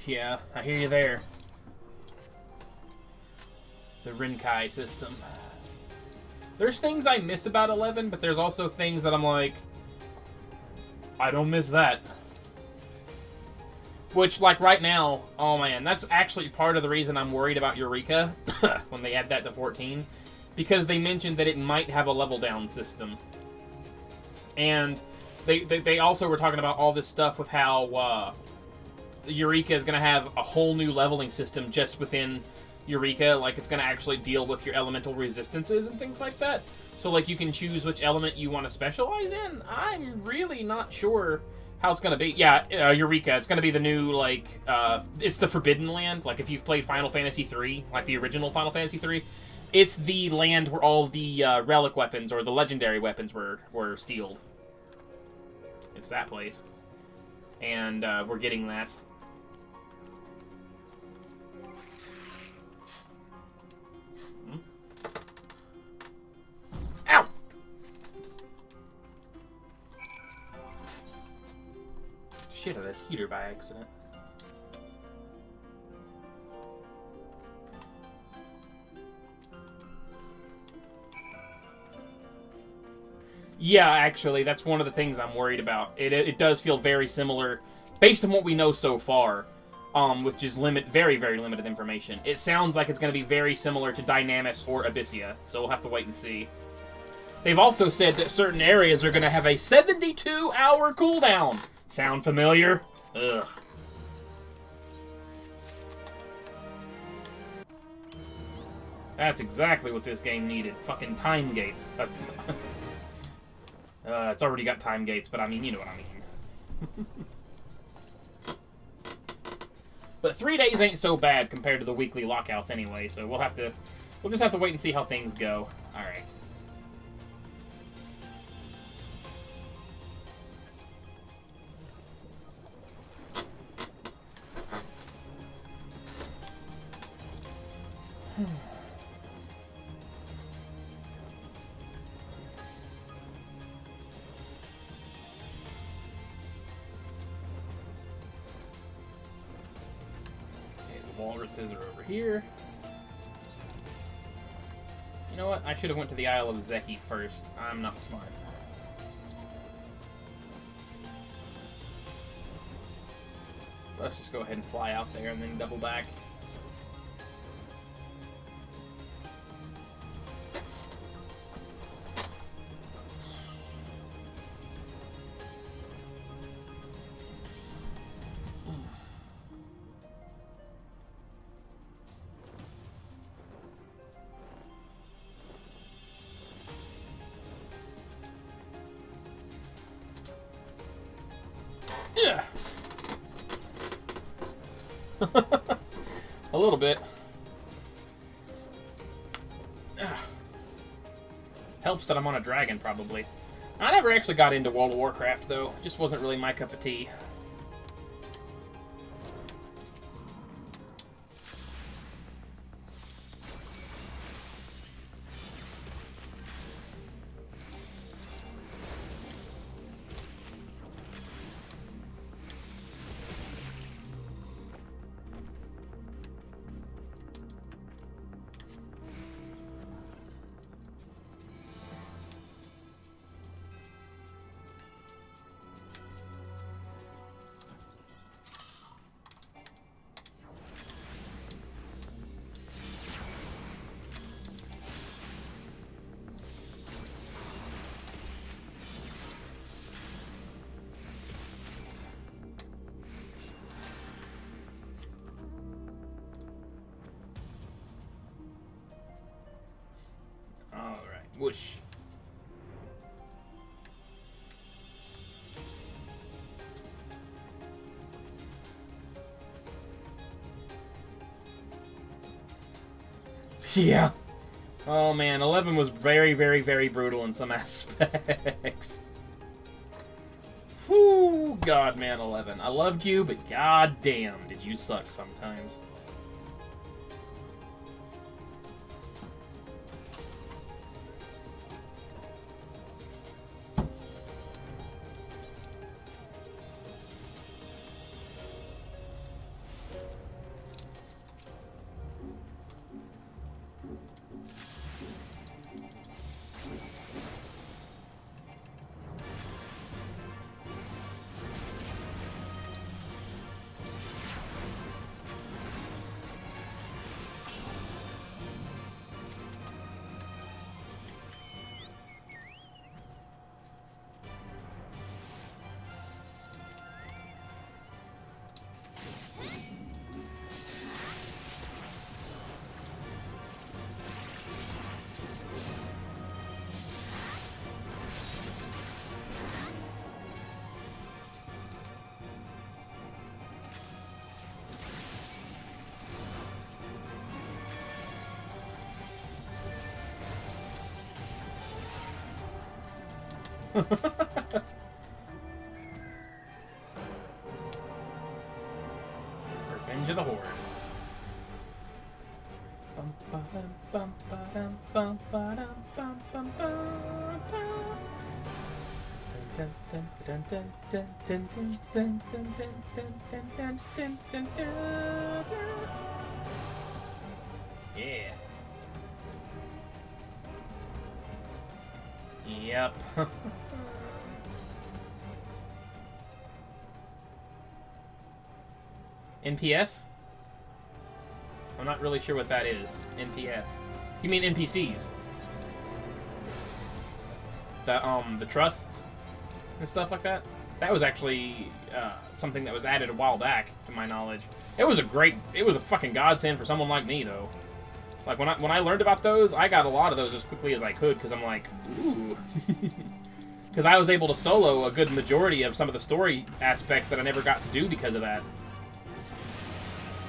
Yeah, I hear you there. The Rinkai system. There's things I miss about 11, but there's also things that I'm like, I don't miss that. Which, like, right now, oh man, that's actually part of the reason I'm worried about Eureka when they add that to 14. Because they mentioned that it might have a level down system. And they also were talking about all this stuff with how Eureka is going to have a whole new leveling system just within Eureka. Like, it's going to actually deal with your elemental resistances and things like that. So, like, you can choose which element you want to specialize in. I'm really not sure how it's going to be. Yeah, Eureka. It's going to be the new, like, it's the Forbidden Land. Like, if you've played Final Fantasy III, like the original Final Fantasy III, it's the land where all the relic weapons or the legendary weapons were sealed. It's that place. And we're getting that. Ow! Shit, of this heater by accident. Yeah, actually, that's one of the things I'm worried about. It does feel very similar, based on what we know so far, with just very, very limited information. It sounds like it's going to be very similar to Dynamis or Abyssia, so we'll have to wait and see. They've also said that certain areas are going to have a 72-hour cooldown. Sound familiar? Ugh. That's exactly what this game needed. Fucking time gates. It's already got time gates, but I mean, you know what I mean. But 3 days ain't so bad compared to the weekly lockouts anyway, so we'll just have to wait and see how things go. Alright. Walruses are over here. You know what? I should have went to the Isle of Zeki first. I'm not smart. So let's just go ahead and fly out there and then double back. Yeah. A little bit. Helps that I'm on a dragon, probably. I never actually got into World of Warcraft, though. Just wasn't really my cup of tea. Whoosh. Yeah. Oh man, 11 was very, very, very brutal in some aspects. Whew, God, man, 11. I loved you, but god damn, did you suck sometimes. Revenge of the Horde. Yeah. Yep. NPS? I'm not really sure what that is. NPS. You mean NPCs? The trusts and stuff like that? That was actually something that was added a while back, to my knowledge. It was a fucking godsend for someone like me, though. Like, when I learned about those, I got a lot of those as quickly as I could, because I'm like, ooh. Because I was able to solo a good majority of some of the story aspects that I never got to do because of that.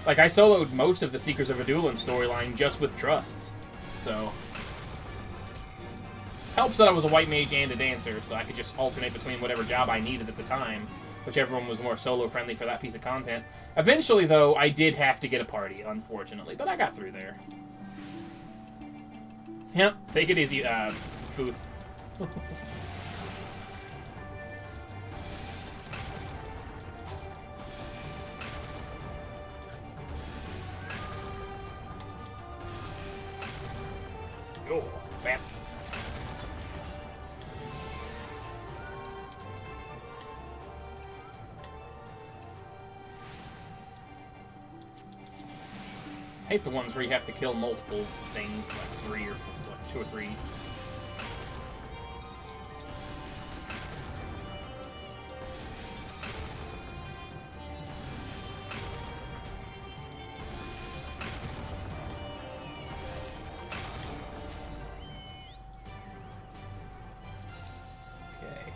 Like, I soloed most of the Seekers of Adulan storyline just with trusts. So, helps that I was a white mage and a dancer, so I could just alternate between whatever job I needed at the time, whichever one was more solo-friendly for that piece of content. Eventually, though, I did have to get a party, unfortunately, but I got through there. Yep, take it easy, Footh. Oh, bam. I hate the ones where you have to kill multiple things, like 3 or 4, like 2 or 3. Okay.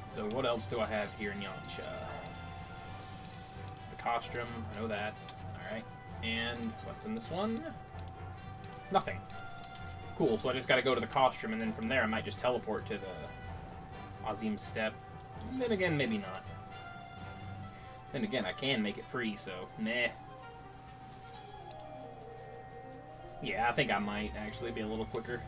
So what else do I have here in Yamcha? The Colostrum, I know that. Alright. And what's in this one? Nothing. Cool, so I just gotta go to the Colostrum, and then from there I might just teleport to the Azim Step. Then again, maybe not. Then again, I can make it free, so meh. Yeah, I think I might actually be a little quicker.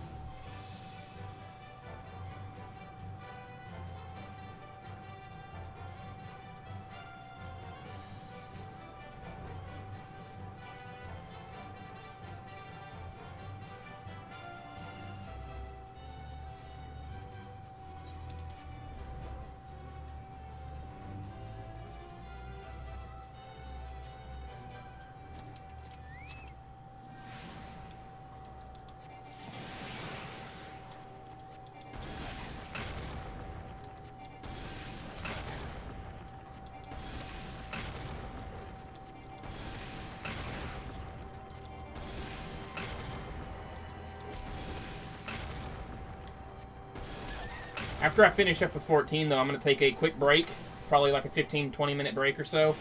After I finish up with 14, though, I'm going to take a quick break, probably like a 15-20 minute break or so,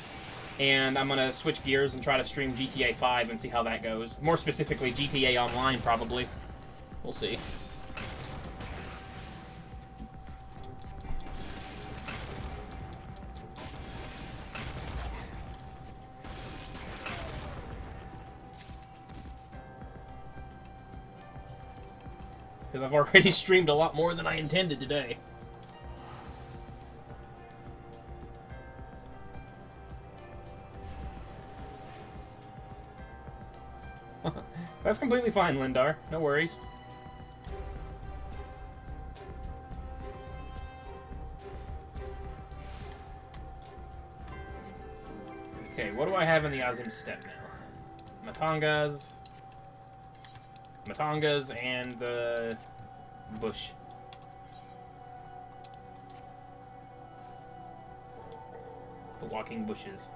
and I'm going to switch gears and try to stream GTA 5 and see how that goes. More specifically, GTA Online, probably. We'll see. Because I've already streamed a lot more than I intended today. That's completely fine, Lindar. No worries. Okay, what do I have in the Azim Step now? Matangas and the bush. The walking bushes.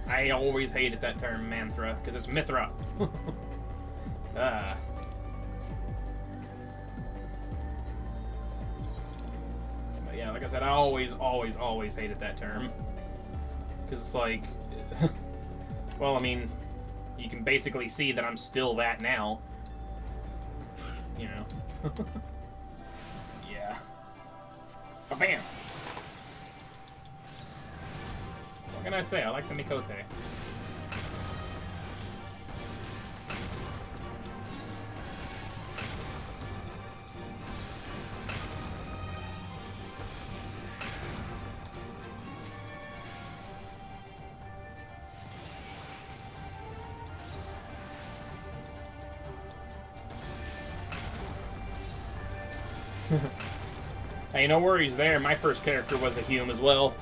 I always hated that term, Manthra, because it's Mithra. I said, I always hated that term. Because it's like, well, I mean, you can basically see that I'm still that now. You know. Yeah. Ba-bam! What can I say? I like the Mikote. Hey, no worries there. My first character was a Hume as well.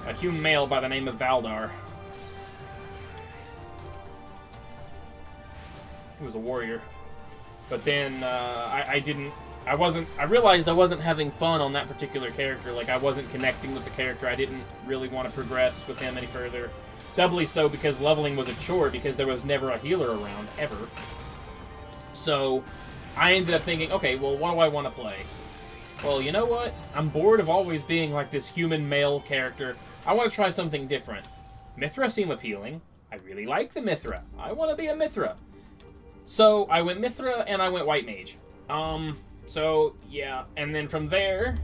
A Hume male by the name of Valdar. He was a warrior. But then, I realized I wasn't having fun on that particular character. Like, I wasn't connecting with the character. I didn't really want to progress with him any further. Doubly so because leveling was a chore because there was never a healer around, ever. So I ended up thinking, okay, well, what do I want to play? Well, you know what? I'm bored of always being like this human male character. I want to try something different. Mithra seem appealing. I really like the Mithra. I want to be a Mithra. So I went Mithra and I went White Mage. So yeah, and then from there,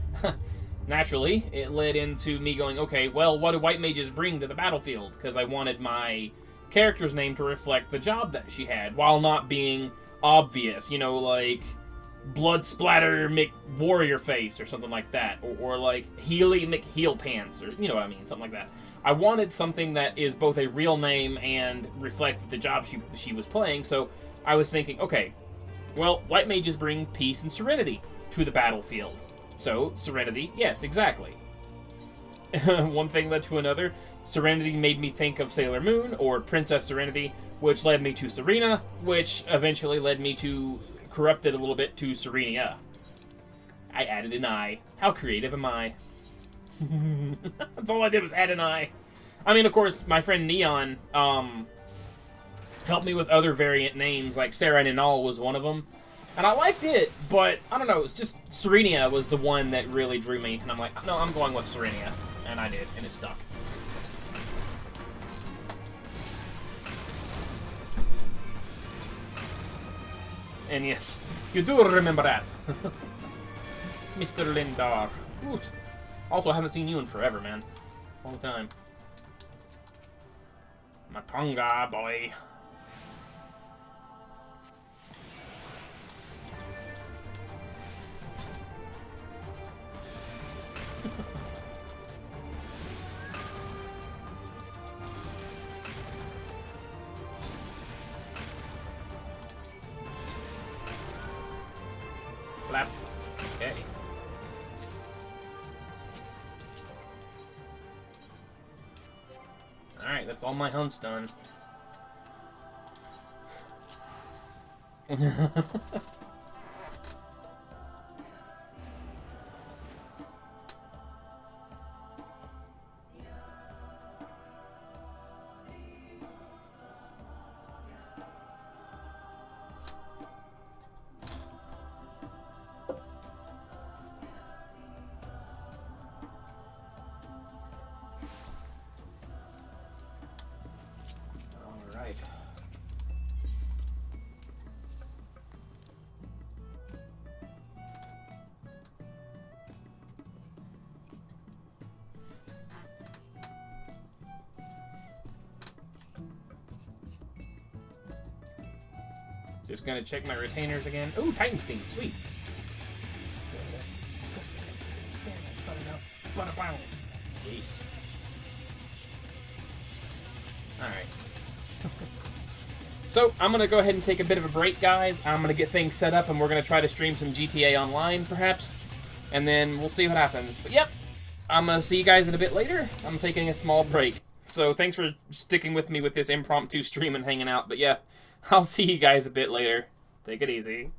naturally, it led into me going, okay, well, what do White Mages bring to the battlefield? Because I wanted my character's name to reflect the job that she had, while not being obvious, you know, like Blood Splatter McWarrior Face or something like that, or like Healy McHeel Pants, or you know what I mean, something like that. I wanted something that is both a real name and reflect the job she was playing, so I was thinking, okay, well, White Mages bring peace and serenity to the battlefield. So, Serenity, yes, exactly. One thing led to another. Serenity made me think of Sailor Moon, or Princess Serenity, which led me to Serena, which eventually led me to, corrupted a little bit, to Serenia. I added an I. How creative am I? That's all I did was add an I. I mean, of course, my friend Neon, helped me with other variant names, like Sarah Ninal was one of them. And I liked it, but, I don't know, it's just, Serenia was the one that really drew me. And I'm like, no, I'm going with Serenia. And I did, and it stuck. And yes, you do remember that. Mr. Lindar. Oot. Also, I haven't seen you in forever, man. Long time. Matonga, boy. Flap. Okay. Alright, that's all my hunts done. Alright. Just gonna check my retainers again. Ooh, Titan Steam, sweet. Alright. So, I'm gonna go ahead and take a bit of a break, guys. I'm gonna get things set up, and we're gonna try to stream some GTA Online, perhaps. And then we'll see what happens. But yep, I'm gonna see you guys in a bit later. I'm taking a small break. So, thanks for sticking with me with this impromptu stream and hanging out. But yeah, I'll see you guys a bit later. Take it easy.